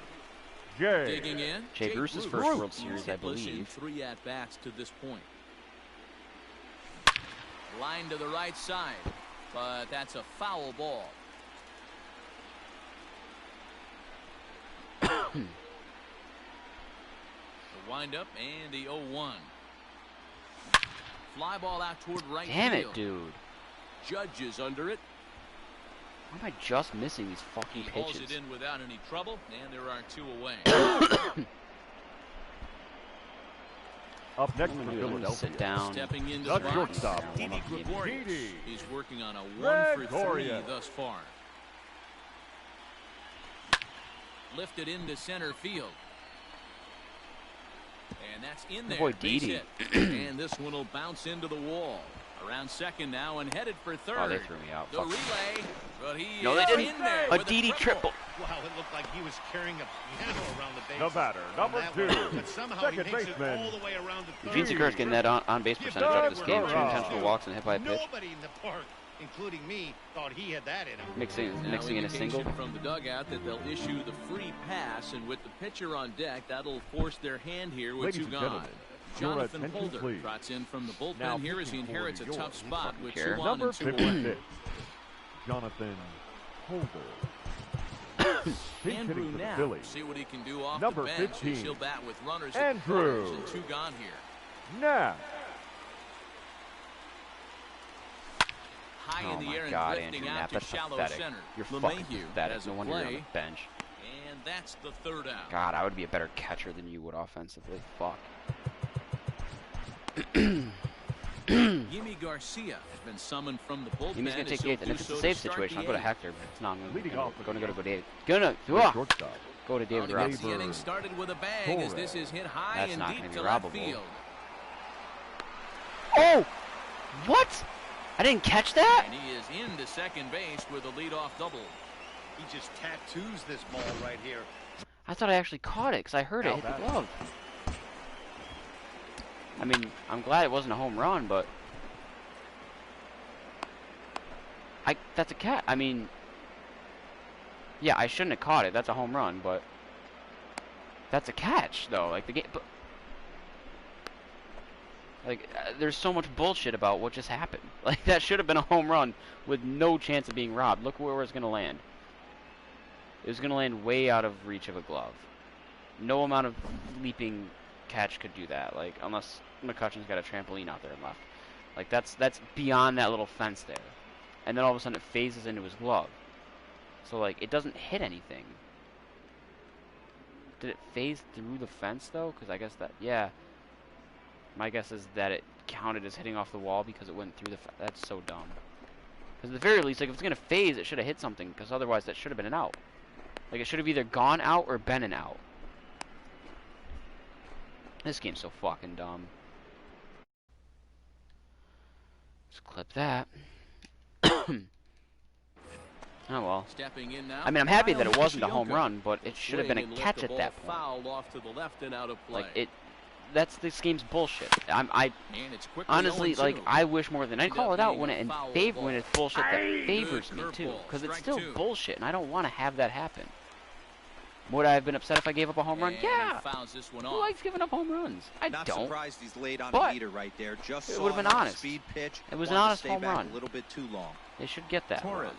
[SPEAKER 5] Jay.
[SPEAKER 2] Digging in,
[SPEAKER 1] Jay Bruce's first World Series, I believe.
[SPEAKER 2] 3 at-bats to this point. Line to the right side, but that's a foul ball. The windup and the 0-1. Fly ball out toward right
[SPEAKER 1] Damn
[SPEAKER 2] field.
[SPEAKER 1] it, dude.
[SPEAKER 2] Judge is under it.
[SPEAKER 1] Why am I just missing these fucking
[SPEAKER 2] He hauls
[SPEAKER 1] pitches?
[SPEAKER 2] it in without any trouble, and there are 2 away.
[SPEAKER 5] Up next for
[SPEAKER 1] Let me
[SPEAKER 5] Philadelphia.
[SPEAKER 1] sit down.
[SPEAKER 2] Stepping into
[SPEAKER 5] The
[SPEAKER 2] the box,
[SPEAKER 5] shortstop,
[SPEAKER 2] Didi Gregorius.
[SPEAKER 5] Didi.
[SPEAKER 2] He's working on a 1 for 3
[SPEAKER 5] Gregorius.
[SPEAKER 2] thus far. Lifted into center field. And that's in there.
[SPEAKER 1] boy
[SPEAKER 2] Base
[SPEAKER 1] Didi.
[SPEAKER 2] hit. And this one will bounce into the wall. Around second now and headed for third.
[SPEAKER 1] Oh, they threw me out.
[SPEAKER 2] The
[SPEAKER 1] Fuck.
[SPEAKER 2] relay, but he
[SPEAKER 1] No, they
[SPEAKER 2] is
[SPEAKER 1] didn't.
[SPEAKER 2] in there
[SPEAKER 1] A
[SPEAKER 2] with
[SPEAKER 1] Didi triple.
[SPEAKER 4] Wow, it looked like he was carrying a piano around the base.
[SPEAKER 5] The batter, number 2,
[SPEAKER 4] But somehow
[SPEAKER 5] second
[SPEAKER 4] he makes
[SPEAKER 5] baseman,
[SPEAKER 4] it all the way around the third.
[SPEAKER 1] Eugene Segura's getting that on base percentage up this game. 2 intentional walks and hit by a pitch.
[SPEAKER 4] Nobody in the park, including me, thought he had that in him.
[SPEAKER 1] Mixing
[SPEAKER 2] Now
[SPEAKER 1] in a single.
[SPEAKER 2] indication from the dugout that they'll issue the free pass, and with the pitcher on deck, that'll force their hand here with
[SPEAKER 5] Ladies
[SPEAKER 2] 2
[SPEAKER 5] and
[SPEAKER 2] gone.
[SPEAKER 5] gentlemen, your
[SPEAKER 2] Jonathan
[SPEAKER 5] attention,
[SPEAKER 2] Holder
[SPEAKER 5] please.
[SPEAKER 2] trots in from the bullpen
[SPEAKER 5] Now
[SPEAKER 2] here as he
[SPEAKER 5] pitching for
[SPEAKER 2] inherits a
[SPEAKER 5] your
[SPEAKER 2] tough spot with 2
[SPEAKER 1] care.
[SPEAKER 2] on
[SPEAKER 5] number
[SPEAKER 2] and 2 away.
[SPEAKER 5] 56, Jonathan Holder.
[SPEAKER 2] Andrew
[SPEAKER 5] hitting for the
[SPEAKER 2] now,
[SPEAKER 5] Phillies.
[SPEAKER 2] see what he can do off
[SPEAKER 5] Number
[SPEAKER 2] the bench.
[SPEAKER 5] 15,
[SPEAKER 2] He'll bat with runners
[SPEAKER 5] Andrew.
[SPEAKER 2] at corners and 2 gone here.
[SPEAKER 5] Now,
[SPEAKER 2] High
[SPEAKER 1] Oh
[SPEAKER 2] in the
[SPEAKER 1] my
[SPEAKER 2] air
[SPEAKER 1] God,
[SPEAKER 2] and drifting
[SPEAKER 1] Andrew
[SPEAKER 2] out
[SPEAKER 1] Knapp,
[SPEAKER 2] to
[SPEAKER 1] that's
[SPEAKER 2] shallow
[SPEAKER 1] pathetic.
[SPEAKER 2] center.
[SPEAKER 1] You're fucking
[SPEAKER 2] LeMahieu
[SPEAKER 1] pathetic.
[SPEAKER 2] has
[SPEAKER 1] No
[SPEAKER 2] a
[SPEAKER 1] wonder you're on
[SPEAKER 2] play,
[SPEAKER 1] the bench.
[SPEAKER 2] and that's the 3rd out.
[SPEAKER 1] God, I would be a better catcher than you would offensively. Fuck.
[SPEAKER 2] Jimmy Garcia has been summoned from the bullpen.
[SPEAKER 1] Jimmy's gonna take
[SPEAKER 2] as
[SPEAKER 1] the
[SPEAKER 2] he'll
[SPEAKER 1] 8th, and
[SPEAKER 2] do
[SPEAKER 1] if it's
[SPEAKER 2] so
[SPEAKER 1] a
[SPEAKER 2] to
[SPEAKER 1] safe
[SPEAKER 2] start
[SPEAKER 1] situation,
[SPEAKER 2] the
[SPEAKER 1] I'll go to
[SPEAKER 2] 8th.
[SPEAKER 1] Hector. But if it's not, I'm
[SPEAKER 5] Leading
[SPEAKER 1] gonna
[SPEAKER 5] off
[SPEAKER 1] go to
[SPEAKER 5] with
[SPEAKER 1] David.
[SPEAKER 5] the shortstop,
[SPEAKER 1] Go to David
[SPEAKER 2] Gets
[SPEAKER 1] Roberts.
[SPEAKER 2] the inning started with a bag as this is hit high
[SPEAKER 1] That's
[SPEAKER 2] and
[SPEAKER 1] not
[SPEAKER 2] deep
[SPEAKER 1] gonna
[SPEAKER 2] to
[SPEAKER 1] be
[SPEAKER 2] left
[SPEAKER 1] robbable.
[SPEAKER 2] field.
[SPEAKER 1] Oh! What? I didn't catch that?
[SPEAKER 2] And he is into second base with a leadoff double.
[SPEAKER 4] He just tattoos this ball right here.
[SPEAKER 1] I thought I actually caught it because I heard it
[SPEAKER 5] How
[SPEAKER 1] hit the
[SPEAKER 5] bad?
[SPEAKER 1] glove. I mean, I'm glad it wasn't a home run, but that's a cat. I mean, yeah, I shouldn't have caught it. That's a home run, but that's a catch, though. Like the game, there's so much bullshit about what just happened. Like that should have been a home run with no chance of being robbed. Look where it's gonna land. It was gonna land way out of reach of a glove. No amount of leaping catch could do that. Like unless McCutcheon's got a trampoline out there and left. Like that's beyond that little fence there. And then all of a sudden it phases into his glove. So like it doesn't hit anything. Did it phase through the fence though? Because I guess that, yeah. My guess is that it counted as hitting off the wall because it went through the fence. That's so dumb. Because at the very least, like if it's gonna phase, it should have hit something. Because otherwise, that should have been an out. Like it should have either gone out or been an out. This game's so fucking dumb. Let's clip that. Oh well.
[SPEAKER 2] Stepping in now.
[SPEAKER 1] I mean, I'm happy that it
[SPEAKER 2] Kyle
[SPEAKER 1] wasn't a home
[SPEAKER 2] Yoshioka.
[SPEAKER 1] run, but it should have been a
[SPEAKER 2] Swing and
[SPEAKER 1] catch
[SPEAKER 2] lift the
[SPEAKER 1] at that
[SPEAKER 2] ball
[SPEAKER 1] point.
[SPEAKER 2] Fouled off to the left and out of play.
[SPEAKER 1] Like it this game's bullshit. Honestly, like, I wish more than I call it out when it's bullshit that favors me too, because it's still bullshit, and I don't want to have that happen. Would I have been upset if I gave up a home run? Yeah. Who likes giving up home runs? I don't.
[SPEAKER 6] Not surprised he's laid on a heater right there. Just
[SPEAKER 1] it would have been honest.
[SPEAKER 6] Speed pitch.
[SPEAKER 1] It was an honest home run.
[SPEAKER 6] A little bit too long.
[SPEAKER 1] They should get that.
[SPEAKER 2] Torres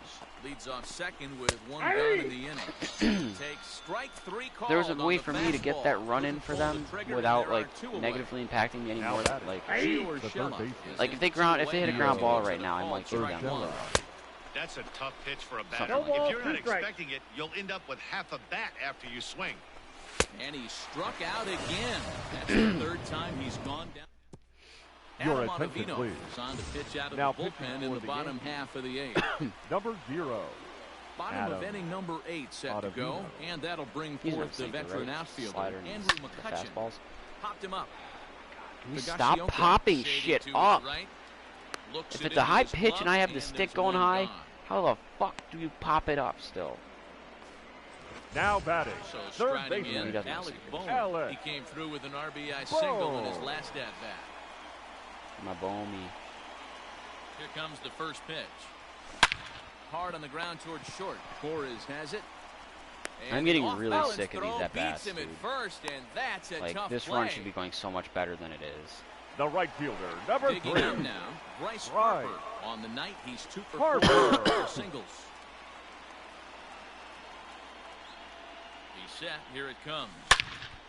[SPEAKER 2] leads off second with one down in the inning. Takes strike 3 called.
[SPEAKER 1] There was a way for me to get that run in for them without like negatively impacting me anymore. Like if they hit a ground ball right now, I'm like, down the road.
[SPEAKER 4] That's a tough pitch for a batter. If you're not expecting it, you'll end up with half a bat after you swing.
[SPEAKER 2] And he struck out again. That's the third time he's gone down.
[SPEAKER 5] Your attention, please.
[SPEAKER 2] Is on to pitch out of
[SPEAKER 5] now
[SPEAKER 2] the bullpen in the bottom half of the 8th.
[SPEAKER 5] Number 0.
[SPEAKER 2] Bottom of inning number 8 set to go, and that'll bring forth the veteran outfielder, Andrew McCutcheon. Popped him up.
[SPEAKER 1] Can you stop popping shit up? If it's a high pitch and I have the stick going high, how the fuck do you pop it up still?
[SPEAKER 5] Now batting,
[SPEAKER 2] so
[SPEAKER 5] third baseman,
[SPEAKER 2] Alec Bohm. He came through with an RBI single in his last at-bat.
[SPEAKER 1] My Bohmy.
[SPEAKER 2] Here comes the first pitch. Hard on the ground towards short. Torres has it.
[SPEAKER 1] And I'm getting really sick of these at-bats, dude.
[SPEAKER 2] First, and that's a
[SPEAKER 1] like,
[SPEAKER 2] tough
[SPEAKER 1] this
[SPEAKER 2] play.
[SPEAKER 1] Run should be going so much better than it is.
[SPEAKER 5] The right fielder, number 3.
[SPEAKER 2] Now, Bryce Harper. On the night, he's 2 for 4 for singles. He's set. Here it comes.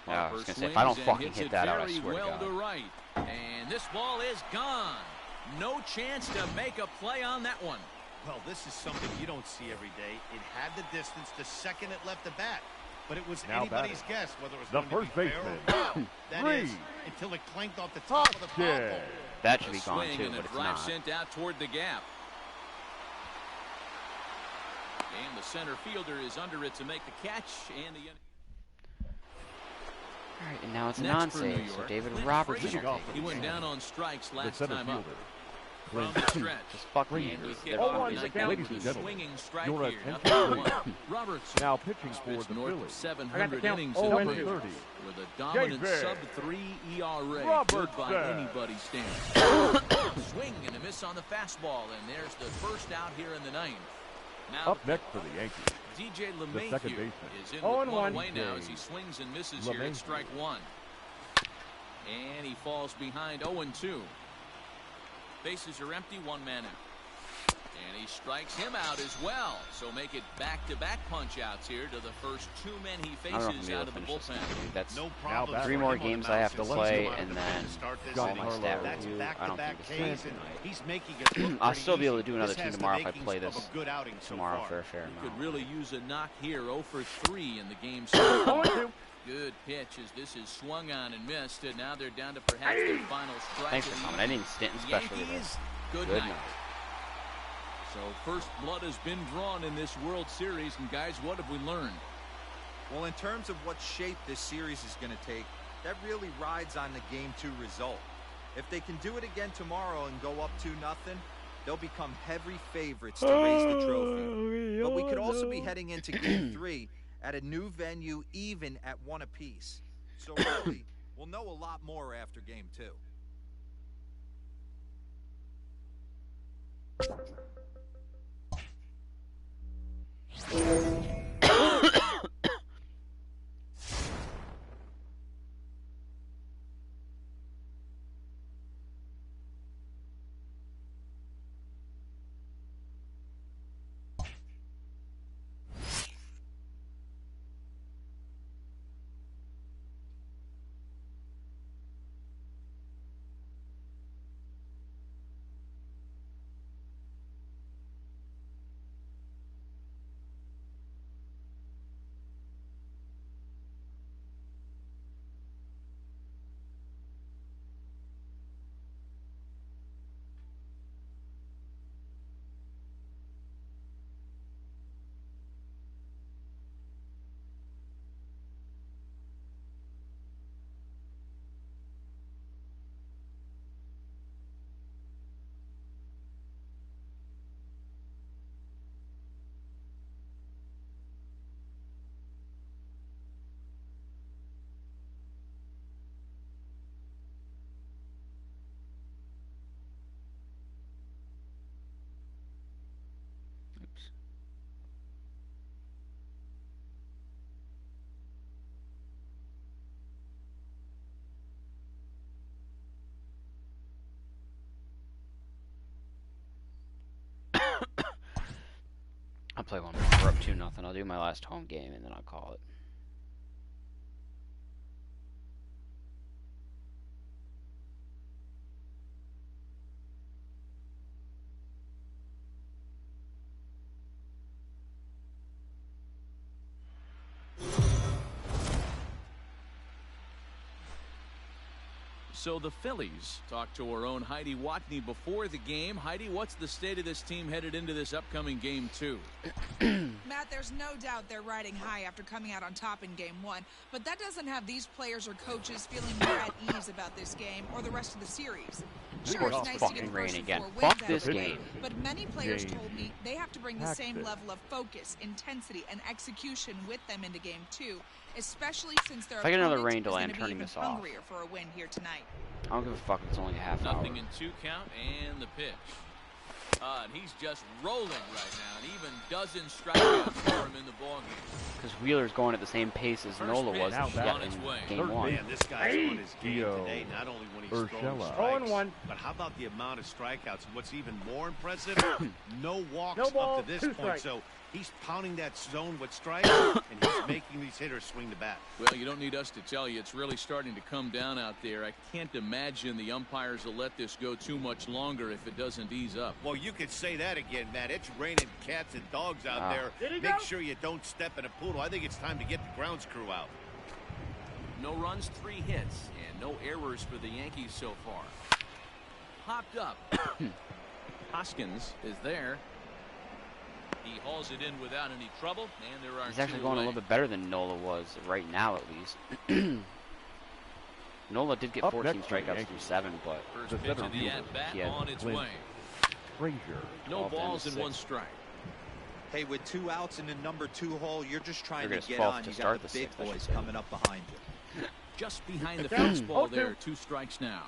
[SPEAKER 1] Yeah, I was gonna say, if I don't fucking hit that out, I swear to God.
[SPEAKER 2] Right. And this ball is gone. No chance to make a play on that one.
[SPEAKER 4] Well, this is something you don't see every day. It had the distance the second it left the bat. But it was anybody's guess whether it was
[SPEAKER 5] the
[SPEAKER 4] going
[SPEAKER 5] first
[SPEAKER 4] to be fair or foul. That is, until it clanked off the top of the foul pole.
[SPEAKER 1] That should be gone too, but it's not.
[SPEAKER 2] Sent out toward the gap. And the center fielder is under it to make the catch. And the
[SPEAKER 1] all right, and now it's a non-save, so David Robertson will take it.
[SPEAKER 2] He went down on strikes last time up.
[SPEAKER 5] From
[SPEAKER 2] the stretch.
[SPEAKER 1] Just fuck me.
[SPEAKER 5] Ladies and gentlemen, your attention, Robertson now pitching for the Phillies.
[SPEAKER 2] 700 innings
[SPEAKER 5] number 30.
[SPEAKER 2] With a dominant sub-3 ERA.
[SPEAKER 5] Robertson.
[SPEAKER 2] Good by anybody's standards. Swing and a miss on the fastball, and there's the first out here in the 9th. Now
[SPEAKER 5] up next for the Yankees.
[SPEAKER 2] DJ
[SPEAKER 5] LeMahieu
[SPEAKER 2] is in with one away now as he swings and misses here at strike 1. And he falls behind 0-2. Bases are empty, 1 man out. And he strikes him out as well. So make it back-to-back punch-outs here to the first 2 men he faces out of the bullpen.
[SPEAKER 1] That's
[SPEAKER 4] no problem.
[SPEAKER 1] 3 more games I have to play, and then all my stat review. I don't think this is tonight. I'll still be able to do another 2 tomorrow if I play this tomorrow for a fair amount.
[SPEAKER 2] Could really use a knock here. 0 for 3 in the game. Good pitch as this is swung on and missed, and now they're down to perhaps their final strike.
[SPEAKER 1] Thanks for coming. I didn't Stanton special with this.
[SPEAKER 2] Good night. So first blood has been drawn in this World Series, and guys, what have we learned?
[SPEAKER 6] Well, in terms of what shape this series is going to take, that really rides on the Game 2 result. If they can do it again tomorrow and go up 2-0, they'll become heavy favorites to raise the trophy. But we could also be heading into Game 3 at a new venue, even at 1 apiece. So really, we'll know a lot more after Game 2.
[SPEAKER 1] play one more. We're up 2-0. I'll do my last home game and then I'll call it.
[SPEAKER 2] So the Phillies talked to our own Heidi Watney before the game. Heidi, what's the state of this team headed into this upcoming game 2?
[SPEAKER 3] Matt, there's no doubt they're riding high after coming out on top in game 1, but that doesn't have these players or coaches feeling more at ease about this game or the rest of the series. Sure, it's nice to get the first 4 wins
[SPEAKER 1] Fuck
[SPEAKER 3] out
[SPEAKER 1] this
[SPEAKER 3] of the
[SPEAKER 1] game.
[SPEAKER 3] But many players told me they have to bring the same level of focus, intensity, and execution with them into game 2, especially since their
[SPEAKER 1] If I get another
[SPEAKER 3] opponent
[SPEAKER 1] rain
[SPEAKER 3] is
[SPEAKER 1] delay,
[SPEAKER 3] going
[SPEAKER 1] I'm
[SPEAKER 3] to be
[SPEAKER 1] turning
[SPEAKER 3] even
[SPEAKER 1] this off.
[SPEAKER 3] hungrier for a win here tonight.
[SPEAKER 1] I don't give a fuck if it's only a half hour.
[SPEAKER 2] Nothing in 2 count and the pitch. And he's just rolling right now, and even dozen strikeouts for him in the ballgame.
[SPEAKER 1] Because Wheeler's going at the same pace as Nola was in game 1.
[SPEAKER 4] Man, this guy's on his game today, not only when he's throwing strikes, but how about the amount of strikeouts? And what's even more impressive, no walks up to this point. So he's pounding that zone with strikes, and he's making these hitters swing the bat.
[SPEAKER 2] Well, you don't need us to tell you. It's really starting to come down out there. I can't imagine the umpires will let this go too much longer if it doesn't ease up.
[SPEAKER 4] Well, you could say that again, Matt. It's raining cats and dogs out there. Make sure you don't step in a poodle. I think it's time to get the grounds crew out.
[SPEAKER 2] No runs, 3 hits, and no errors for the Yankees so far. Popped up. Hoskins is there. He hauls it in without any trouble, and there are
[SPEAKER 1] He's actually going a little bit better than Nola was right now, at least. Nola did get 14 strikeouts through 7, but
[SPEAKER 2] first pitch of the at-bat on its way. No balls and 1 strike.
[SPEAKER 6] Hey, with 2 outs in the number 2 hole, you're just trying to get on. You got the big boys coming up behind you.
[SPEAKER 2] Just behind the fastball there, 2 strikes now.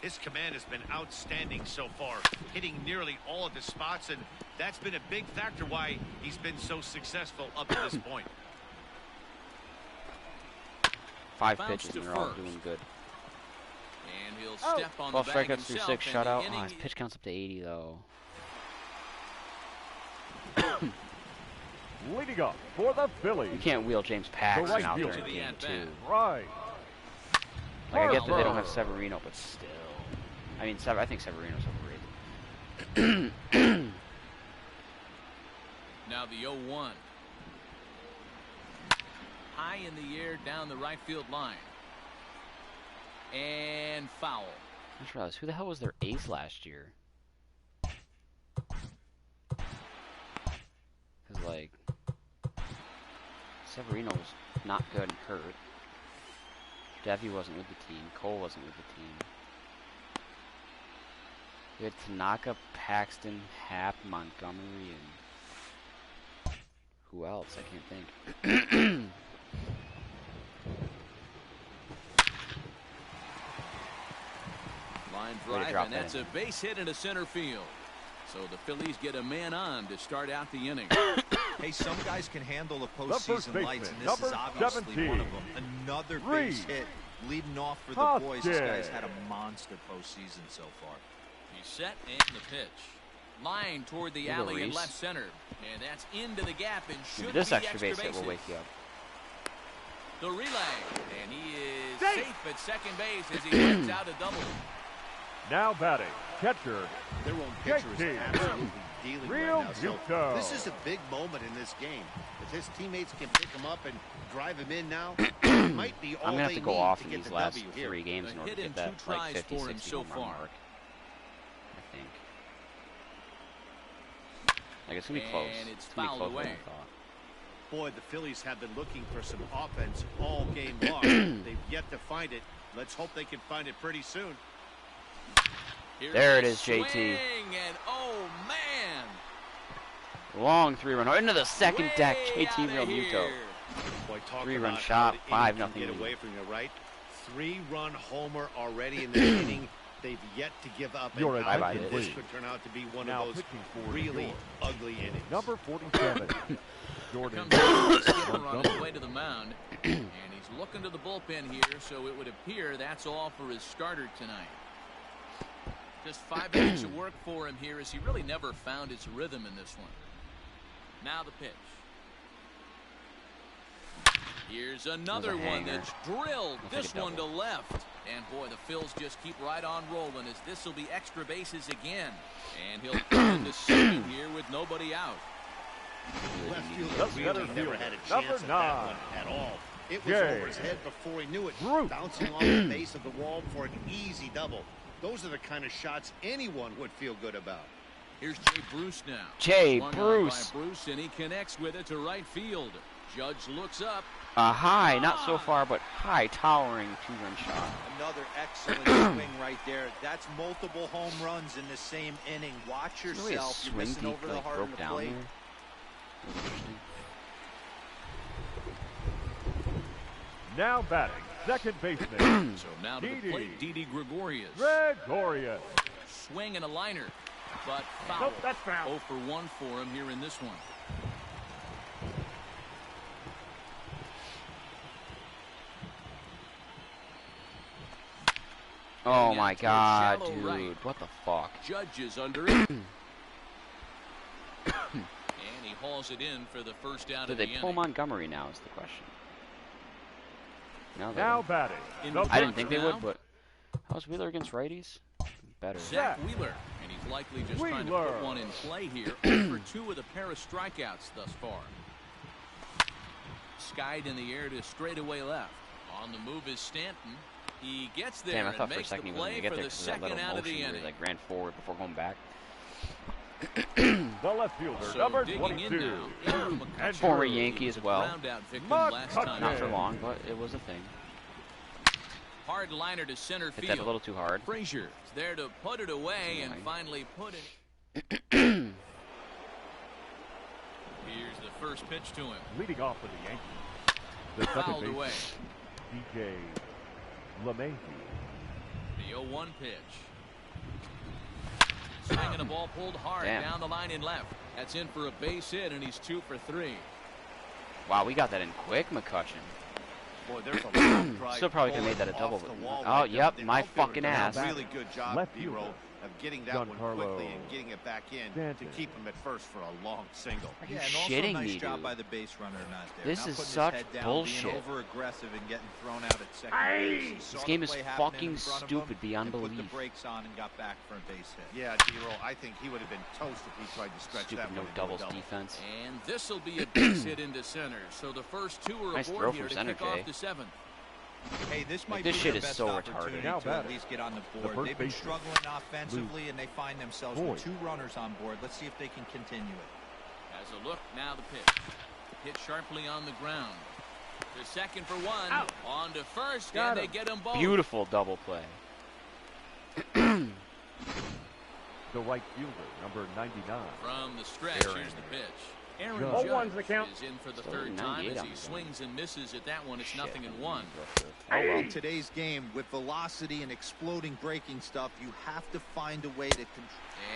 [SPEAKER 4] His command has been outstanding so far, hitting nearly all of the spots, and that's been a big factor why he's been so successful up to this point.
[SPEAKER 1] 5 pitches and they're all doing good.
[SPEAKER 2] And he'll step on
[SPEAKER 1] 12
[SPEAKER 2] the bag
[SPEAKER 1] strikeouts through 6, shutout. Oh, his pitch counts up to 80 though.
[SPEAKER 5] Leading up for the Phillies.
[SPEAKER 1] You can't wheel James Paxton out there in game 2.
[SPEAKER 5] Right.
[SPEAKER 1] Like, I get that they don't have Severino, but still. I mean, I think Severino's overrated.
[SPEAKER 2] Now the 0-1. High in the air down the right field line. And foul.
[SPEAKER 1] I just realized, who the hell was their ace last year? Because, like, Severino was not good and hurt. Devi wasn't with the team. Cole wasn't with the team. We had Tanaka, Paxton, Happ, Montgomery, and who else? I can't think.
[SPEAKER 2] Line drive, and that's a base hit into center field. So the Phillies get a man on to start out the inning.
[SPEAKER 6] Hey, some guys can handle the postseason lights, and this is obviously one of them. Another base hit leading off for the boys. This guy's had a monster postseason so far.
[SPEAKER 2] He's set and the pitch. Line toward the alley in left center. And that's into the gap and should
[SPEAKER 1] this
[SPEAKER 2] be
[SPEAKER 1] extra base hit will wake you up.
[SPEAKER 2] The relay. And he is safe at second base as he gets out a double.
[SPEAKER 5] Now batting, catcher.
[SPEAKER 4] Their own pitcher is absolutely dealing right now. So this is a big moment in this game. If his teammates can pick him up and drive him in now, it might be all
[SPEAKER 1] I'm going to have to go off in
[SPEAKER 4] these
[SPEAKER 1] last 3 games in order to get that like 50, 60
[SPEAKER 2] so
[SPEAKER 1] home run mark. I think. Like, it's going to be close.
[SPEAKER 2] And it's
[SPEAKER 1] going to be
[SPEAKER 2] fouled
[SPEAKER 1] closer
[SPEAKER 2] away.
[SPEAKER 1] than I thought.
[SPEAKER 4] Boy, the Phillies have been looking for some offense all game long. They've yet to find it. Let's hope they can find it pretty soon.
[SPEAKER 1] There it is, JT.
[SPEAKER 2] And oh man,
[SPEAKER 1] long 3-run into the second deck. JT Realmuto. 3-run shot, 5-0.
[SPEAKER 4] Get away from you, right? 3-run homer already in the inning. They've yet to give up.
[SPEAKER 5] Your
[SPEAKER 4] and this could turn out to be one of those really ugly innings.
[SPEAKER 5] Number 47, Jordan.
[SPEAKER 2] on his way to the mound, and he's looking to the bullpen here. So it would appear that's all for his starter tonight. Just 5 innings of work for him here as he really never found his rhythm in this one. Now the pitch. Here's another one that's drilled. This one to left. And boy, the Phils just keep right on rolling as this will be extra bases again. And he'll come into second here with nobody out.
[SPEAKER 4] Left fielder really never had a chance at that one at all. It was over his head before he knew it. Bouncing off the base of the wall for an easy double. Those are the kind of shots anyone would feel good about.
[SPEAKER 2] Here's Jay Bruce now.
[SPEAKER 1] Jay
[SPEAKER 2] Bruce. Bruce, and he connects with it to right field. Judge looks up.
[SPEAKER 1] A high, not so far, but high, towering two-run shot.
[SPEAKER 6] Another excellent swing right there. That's multiple home runs in the same inning. Watch yourself. You're missing over the heart of the plate.
[SPEAKER 5] Now batting, second baseman.
[SPEAKER 2] So now to the plate, Didi Gregorius. Swing and a liner, but foul.
[SPEAKER 5] Nope, that's foul.
[SPEAKER 2] 0 for 1 for him here in this one.
[SPEAKER 1] Oh my God, dude! Right. What the fuck?
[SPEAKER 2] Judge is under it. And he hauls it in for the first out of the inning.
[SPEAKER 1] Did they pull Montgomery now is the question.
[SPEAKER 5] Now batting.
[SPEAKER 1] I didn't think they would, but how's Wheeler against righties? Better.
[SPEAKER 2] Zach Wheeler, and he's likely just trying to put one in play here. 0 for 2 with a pair of strikeouts thus far. Skied in the air to straightaway left. On the move is Stanton. He gets there.
[SPEAKER 1] Damn, I thought
[SPEAKER 2] and
[SPEAKER 1] for a
[SPEAKER 2] makes
[SPEAKER 1] second
[SPEAKER 2] the
[SPEAKER 1] he wasn't
[SPEAKER 2] play
[SPEAKER 1] going to get
[SPEAKER 2] for
[SPEAKER 1] there
[SPEAKER 2] the
[SPEAKER 1] because of that little
[SPEAKER 2] second out of the
[SPEAKER 1] motion where
[SPEAKER 2] inning.
[SPEAKER 1] he like ran forward before going back.
[SPEAKER 5] The left fielder,
[SPEAKER 2] So
[SPEAKER 5] number
[SPEAKER 2] digging
[SPEAKER 5] 22.
[SPEAKER 2] in now,
[SPEAKER 1] And former Yankee as well.
[SPEAKER 2] Last time.
[SPEAKER 1] Not for long, but it was a thing.
[SPEAKER 2] Hard liner to center
[SPEAKER 1] Hit
[SPEAKER 2] field.
[SPEAKER 1] that a little too hard.
[SPEAKER 2] Frazier is there to put it away and finally put it. Here's the first pitch to him.
[SPEAKER 5] Leading off for the Yankees. The second
[SPEAKER 2] Fouled away.
[SPEAKER 5] DJ LeMahieu.
[SPEAKER 2] The 0-1 pitch. Swinging a ball pulled hard down the line and left. That's in for a base hit, and he's 2 for 3.
[SPEAKER 1] Wow, we got that in quick, McCutcheon.
[SPEAKER 4] Boy, there's a long drive.
[SPEAKER 1] Still probably could have made that a double. Oh,
[SPEAKER 4] right
[SPEAKER 1] yep,
[SPEAKER 4] there.
[SPEAKER 1] my fucking ass.
[SPEAKER 4] Really good job, B-Roll, of getting that one quickly and getting it back in to keep him at first for a long single.
[SPEAKER 1] Are you
[SPEAKER 6] and
[SPEAKER 1] shitting
[SPEAKER 6] also nice
[SPEAKER 1] me,
[SPEAKER 6] job
[SPEAKER 1] dude?
[SPEAKER 6] by the base runner not there.
[SPEAKER 1] This
[SPEAKER 6] not
[SPEAKER 1] is
[SPEAKER 6] putting
[SPEAKER 1] such
[SPEAKER 6] his head down,
[SPEAKER 1] bullshit.
[SPEAKER 6] Being over-aggressive and getting thrown out at second base.
[SPEAKER 1] This game is fucking stupid beyond belief.
[SPEAKER 6] Put the brakes on and got back for a base hit.
[SPEAKER 4] Yeah, D-Roll, I think he would have been toast if he tried to stretch
[SPEAKER 1] Stupid
[SPEAKER 4] that
[SPEAKER 1] no
[SPEAKER 4] one.
[SPEAKER 1] doubles defense.
[SPEAKER 2] And this will be a base hit into center. So the first 2 are
[SPEAKER 1] Nice
[SPEAKER 2] aboard
[SPEAKER 1] throw
[SPEAKER 2] here
[SPEAKER 1] from
[SPEAKER 2] to
[SPEAKER 1] center,
[SPEAKER 2] kick off
[SPEAKER 1] Jay.
[SPEAKER 2] the 7th.
[SPEAKER 6] Hey, this might
[SPEAKER 1] this
[SPEAKER 6] be
[SPEAKER 1] shit
[SPEAKER 6] their
[SPEAKER 1] is
[SPEAKER 6] best
[SPEAKER 1] so
[SPEAKER 6] opportunity
[SPEAKER 1] retarded.
[SPEAKER 6] to at least get on the board. They've been struggling offensively, and they find themselves with 2 runners on board. Let's see if they can continue it.
[SPEAKER 2] As a look, now the pitch. Hit sharply on the ground. To second for 1.
[SPEAKER 5] Out.
[SPEAKER 2] On to first, and they get them both.
[SPEAKER 1] Beautiful double play.
[SPEAKER 5] The right fielder, number 99.
[SPEAKER 2] From the stretch, here's the pitch. Aaron Judge is in for the third time as he swings and misses at that one. It's 0-1.
[SPEAKER 6] In today's game, with velocity and exploding breaking stuff, you have to find a way to control.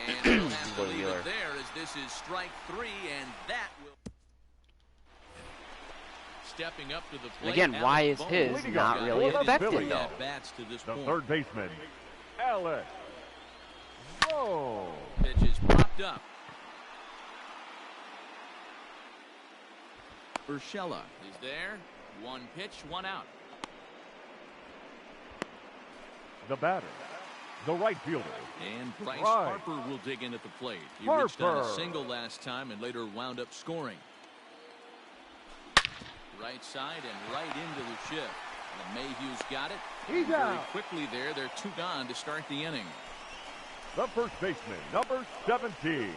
[SPEAKER 2] And he'll have to leave it there as this is strike 3, and that will. Stepping up to the plate.
[SPEAKER 1] Again, why is his not really effective, though?
[SPEAKER 2] Bats to this
[SPEAKER 5] The
[SPEAKER 2] point.
[SPEAKER 5] third baseman, Alex. Oh.
[SPEAKER 2] Pitch is popped up. Urshela is there. 1 pitch, 1 out.
[SPEAKER 5] The batter, the right fielder.
[SPEAKER 2] And Bryce Harper will dig in at the plate. He reached on a single last time and later wound up scoring. Right side and right into the shift. LeMahieu's got it.
[SPEAKER 5] He's
[SPEAKER 2] very
[SPEAKER 5] out.
[SPEAKER 2] quickly there. They're 2 gone to start the inning.
[SPEAKER 5] The first baseman, number 17,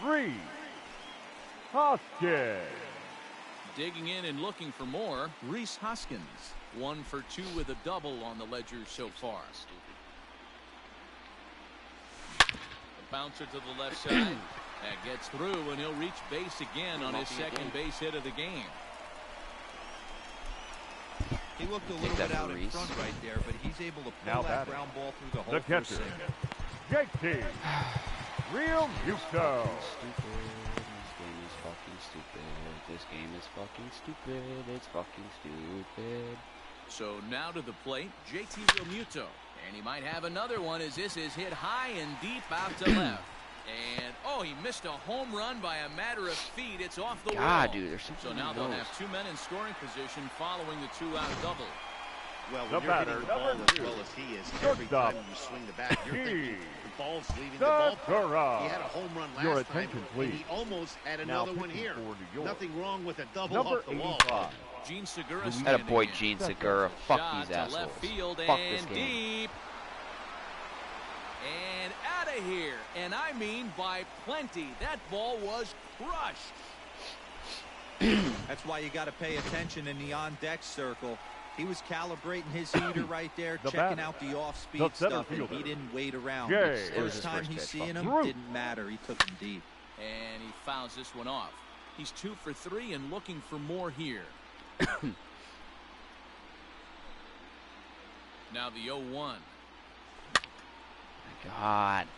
[SPEAKER 5] Reese Hoskins.
[SPEAKER 2] Digging in and looking for more, Reese Hoskins. 1 for 2 with a double on the ledger so far. The bouncer to the left side. That gets through, and he'll reach base again on his second base hit of the game.
[SPEAKER 6] He looked a little bit out in front right there, but he's able to pull that ground ball through the hole.
[SPEAKER 5] The catcher, JT Real Muto.
[SPEAKER 1] This game is fucking stupid. It's fucking stupid.
[SPEAKER 2] So now to the plate, JT Realmuto. And he might have another one as this is hit high and deep out to left. And, oh, he missed a home run by a matter of feet. It's off the
[SPEAKER 1] God,
[SPEAKER 2] wall.
[SPEAKER 1] dude, there's something.
[SPEAKER 2] So now they'll have 2 men in scoring position following the 2-out double.
[SPEAKER 4] Well, when you're hitting the ball as well as he is, every time you swing the bat, you're thinking the ball's leaving the ballpark. He had a home run last time, and he almost had another one here. Nothing wrong with a double off the wall.
[SPEAKER 2] Gene Segura
[SPEAKER 1] That a boy, Gene Segura. Fuck these assholes.
[SPEAKER 2] Left field
[SPEAKER 1] Fuck
[SPEAKER 2] and
[SPEAKER 1] this game.
[SPEAKER 2] deep. And out of here. And I mean by plenty. That ball was crushed.
[SPEAKER 6] That's why you got to pay attention in the on-deck circle. He was calibrating his heater right there, checking out the off-speed stuff, and he didn't wait around. First time he's seeing him, didn't matter. He took him deep.
[SPEAKER 2] And he fouls this one off. He's 2 for 3 and looking for more here. Now the 0-1.
[SPEAKER 1] God.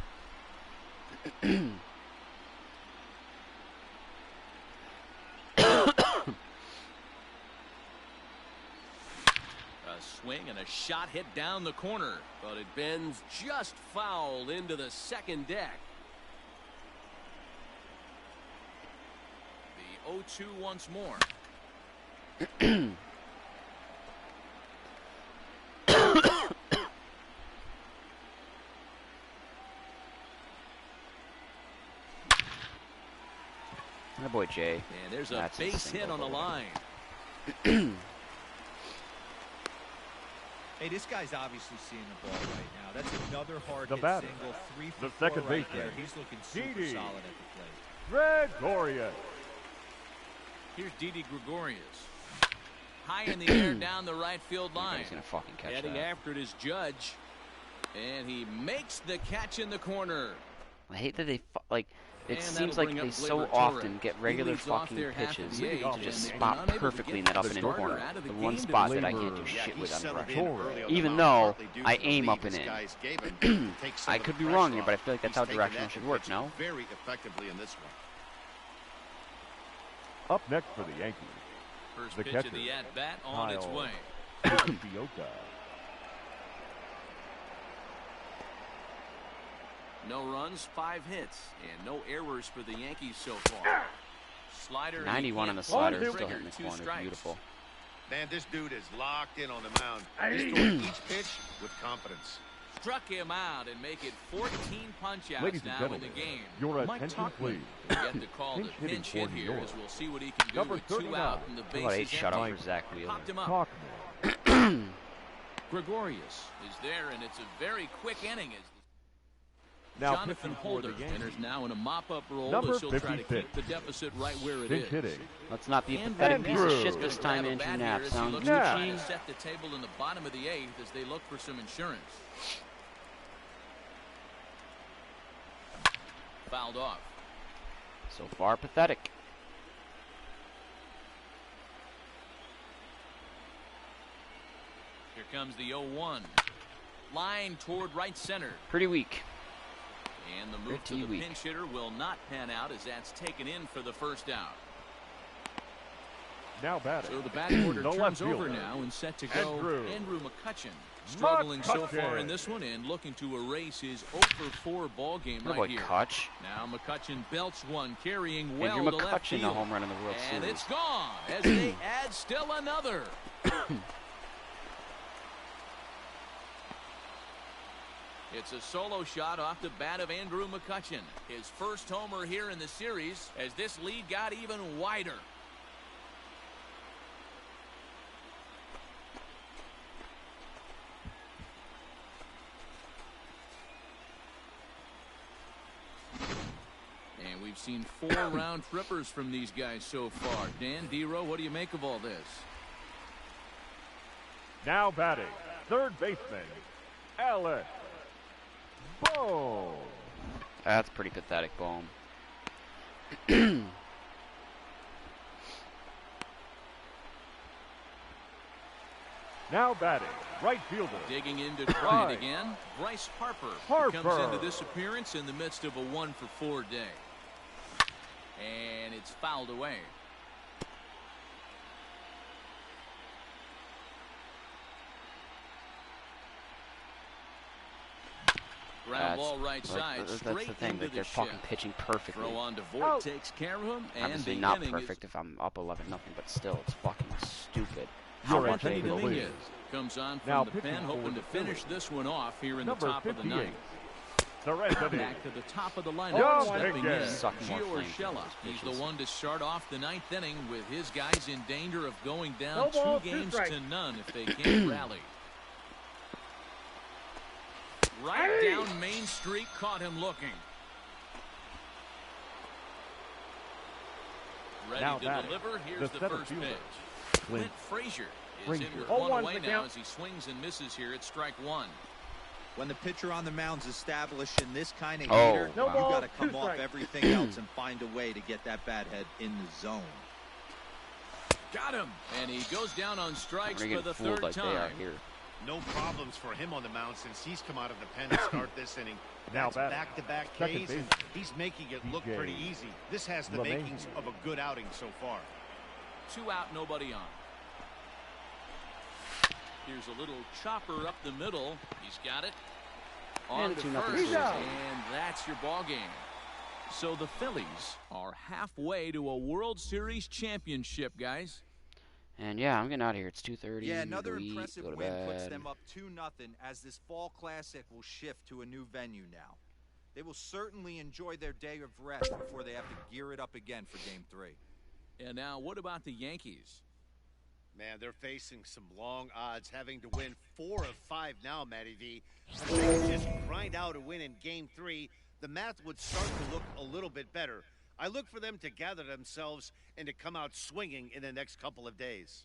[SPEAKER 2] A swing and a shot hit down the corner, but it bends just foul into the second deck. The 0-2 once more.
[SPEAKER 1] My boy Jay.
[SPEAKER 2] And there's a base hit on the line.
[SPEAKER 6] Hey, this guy's obviously seeing the ball right now. That's another hard hit single. 3 for 4
[SPEAKER 5] second
[SPEAKER 6] right
[SPEAKER 5] baseman.
[SPEAKER 6] there. He's looking super solid at the plate.
[SPEAKER 5] Gregorius.
[SPEAKER 2] Here's Didi Gregorius. High in the air down the right field line.
[SPEAKER 1] He's gonna fucking catch
[SPEAKER 2] Heading
[SPEAKER 1] that.
[SPEAKER 2] after it is Judge. And he makes the catch in the corner.
[SPEAKER 1] I hate that they like. It
[SPEAKER 2] And
[SPEAKER 1] seems
[SPEAKER 2] that'll
[SPEAKER 1] like
[SPEAKER 2] bring
[SPEAKER 1] they
[SPEAKER 2] up
[SPEAKER 1] so
[SPEAKER 2] Gleyber
[SPEAKER 1] often
[SPEAKER 2] Torres.
[SPEAKER 1] get
[SPEAKER 2] He
[SPEAKER 1] regular
[SPEAKER 2] leads off
[SPEAKER 1] fucking
[SPEAKER 2] their half of
[SPEAKER 1] pitches
[SPEAKER 2] the eighth,
[SPEAKER 1] to just
[SPEAKER 2] and
[SPEAKER 1] spot
[SPEAKER 2] unable to
[SPEAKER 1] perfectly
[SPEAKER 2] get
[SPEAKER 1] in that
[SPEAKER 2] the
[SPEAKER 1] up and in
[SPEAKER 2] starter
[SPEAKER 1] corner.
[SPEAKER 2] out of
[SPEAKER 1] The
[SPEAKER 2] the
[SPEAKER 1] one
[SPEAKER 2] game
[SPEAKER 1] spot
[SPEAKER 2] today.
[SPEAKER 1] that I can't do shit with on the rush.
[SPEAKER 4] Even
[SPEAKER 1] Even though I aim up and in. I could be wrong here, but I feel like that's how directional should work, no?
[SPEAKER 4] Very effectively in this one.
[SPEAKER 5] Up next for the Yankees.
[SPEAKER 2] First
[SPEAKER 5] The
[SPEAKER 2] pitch
[SPEAKER 5] catcher,
[SPEAKER 2] of the at-bat on its
[SPEAKER 5] Kyle
[SPEAKER 2] way.
[SPEAKER 5] Fioca.
[SPEAKER 2] No runs, 5 hits, and no errors for the Yankees so far. Slider.
[SPEAKER 1] 91 on the slider, still hitting the corner. Beautiful.
[SPEAKER 4] Man, this dude is locked in on the mound. He's throwing each pitch with confidence.
[SPEAKER 2] Struck him out and make it 14 punch-outs
[SPEAKER 5] Ladies and
[SPEAKER 2] now
[SPEAKER 5] gentlemen,
[SPEAKER 2] in the game.
[SPEAKER 5] your
[SPEAKER 2] Mike
[SPEAKER 5] attention,
[SPEAKER 2] Tuchman
[SPEAKER 5] please.
[SPEAKER 2] will get the call to
[SPEAKER 5] Pinch hitting
[SPEAKER 2] pinch hit
[SPEAKER 5] for
[SPEAKER 2] here
[SPEAKER 5] New
[SPEAKER 2] as we'll see what he can do
[SPEAKER 5] Number
[SPEAKER 2] with 2
[SPEAKER 5] 39.
[SPEAKER 2] out and the
[SPEAKER 1] How about 8
[SPEAKER 2] bases
[SPEAKER 1] shutout
[SPEAKER 2] empty.
[SPEAKER 1] for Zach Wheeler?
[SPEAKER 2] Popped him up.
[SPEAKER 5] Talkman.
[SPEAKER 2] Gregorius is there, and it's a very quick inning as
[SPEAKER 5] Now
[SPEAKER 2] Jonathan
[SPEAKER 5] pitching for
[SPEAKER 2] Holder
[SPEAKER 5] the Yankees.
[SPEAKER 2] enters now in a mop-up role
[SPEAKER 5] Number
[SPEAKER 2] as he'll try to
[SPEAKER 5] 56.
[SPEAKER 2] keep the deficit right where it
[SPEAKER 5] Pinch
[SPEAKER 2] is.
[SPEAKER 5] hitting.
[SPEAKER 1] Let's not be a
[SPEAKER 2] And
[SPEAKER 1] pathetic piece of
[SPEAKER 5] Andrew.
[SPEAKER 1] shit this time,
[SPEAKER 2] Have a
[SPEAKER 1] Andrew
[SPEAKER 2] bat
[SPEAKER 1] Knapp.
[SPEAKER 2] here as he
[SPEAKER 1] Sounds
[SPEAKER 2] looks to try
[SPEAKER 1] Gucci.
[SPEAKER 2] to set the table in the bottom of the 8th as they look for some insurance. Fouled off.
[SPEAKER 1] So far, pathetic.
[SPEAKER 2] Here comes the 0-1. Line toward right center.
[SPEAKER 1] Pretty weak.
[SPEAKER 2] And the move to
[SPEAKER 1] Pretty
[SPEAKER 2] the
[SPEAKER 1] weak.
[SPEAKER 2] pinch hitter will not pan out as that's taken in for the first out.
[SPEAKER 5] Now batting.
[SPEAKER 2] So the batting order
[SPEAKER 5] The
[SPEAKER 2] turns
[SPEAKER 5] left
[SPEAKER 2] over
[SPEAKER 5] fielder,
[SPEAKER 2] now and set to go.
[SPEAKER 5] Andrew
[SPEAKER 2] McCutchen. Struggling so far
[SPEAKER 5] McCutchen.
[SPEAKER 2] in this one and looking to erase his 0-4 ball game
[SPEAKER 1] What
[SPEAKER 2] right
[SPEAKER 1] about
[SPEAKER 2] here.
[SPEAKER 1] Kutch?
[SPEAKER 2] Now McCutchen belts one, carrying well
[SPEAKER 1] Andrew
[SPEAKER 2] to left
[SPEAKER 1] McCutchen, a
[SPEAKER 2] field.
[SPEAKER 1] home run in the World
[SPEAKER 2] And
[SPEAKER 1] Series.
[SPEAKER 2] it's gone as they add still another. It's a solo shot off the bat of Andrew McCutchen. His first homer here in the series as this lead got even wider. And we've seen 4 round trippers from these guys so far. Dan, D-Row, what do you make of all this?
[SPEAKER 5] Now batting. Third baseman, Alex Bohm.
[SPEAKER 1] That's pretty pathetic, Bohm.
[SPEAKER 5] Now batting. Right fielder.
[SPEAKER 2] Digging into try it again, Bryce Harper. Who comes into this appearance in the midst of a 1-for-4 day. And it's fouled away. Ground ball right side,
[SPEAKER 1] that's the thing. Like, they're fucking pitching perfectly.
[SPEAKER 2] Throw on to Voigt takes care of him, and
[SPEAKER 1] obviously not perfect if I'm up 11-0, but still, it's fucking stupid.
[SPEAKER 2] How much comes on from the pen, hoping to finish this one off here in the top of the ninth. Back to the top of the lineup, stepping in, Gio Urshela. He's the one to start off the ninth inning with his guys in danger of going down 2-0 if they can't rally. Right down Main Street, caught him looking. Ready to deliver. Here's the first pitch. Clint Frazier is in with one away now as he swings and misses here at strike one.
[SPEAKER 6] When the pitcher on the mound's established in this kind of heater, you got to come off everything else and find a way to get that bat head in the zone.
[SPEAKER 2] Got him, and he goes down on strikes for the third time.
[SPEAKER 4] No problems for him on the mound since he's come out of the pen to start this inning. Now back-to-back Ks, and he's making it look pretty easy. This has the makings of a good outing so far.
[SPEAKER 2] 2 out, nobody on. Here's a little chopper up the middle. He's got it. On to first, and that's your ball game. So the Phillies are halfway to a World Series championship, guys.
[SPEAKER 1] And yeah, I'm getting out of here. It's 2:30.
[SPEAKER 6] Yeah, another impressive win puts them up 2-0 as this fall classic will shift to a new venue now. They will certainly enjoy their day of rest before they have to gear it up again for Game 3.
[SPEAKER 2] And now, what about the Yankees?
[SPEAKER 4] Man, they're facing some long odds, having to win 4 of 5 now, Matty V. If they can just grind out a win in Game 3, the math would start to look a little bit better. I look for them to gather themselves and to come out swinging in the next couple of days.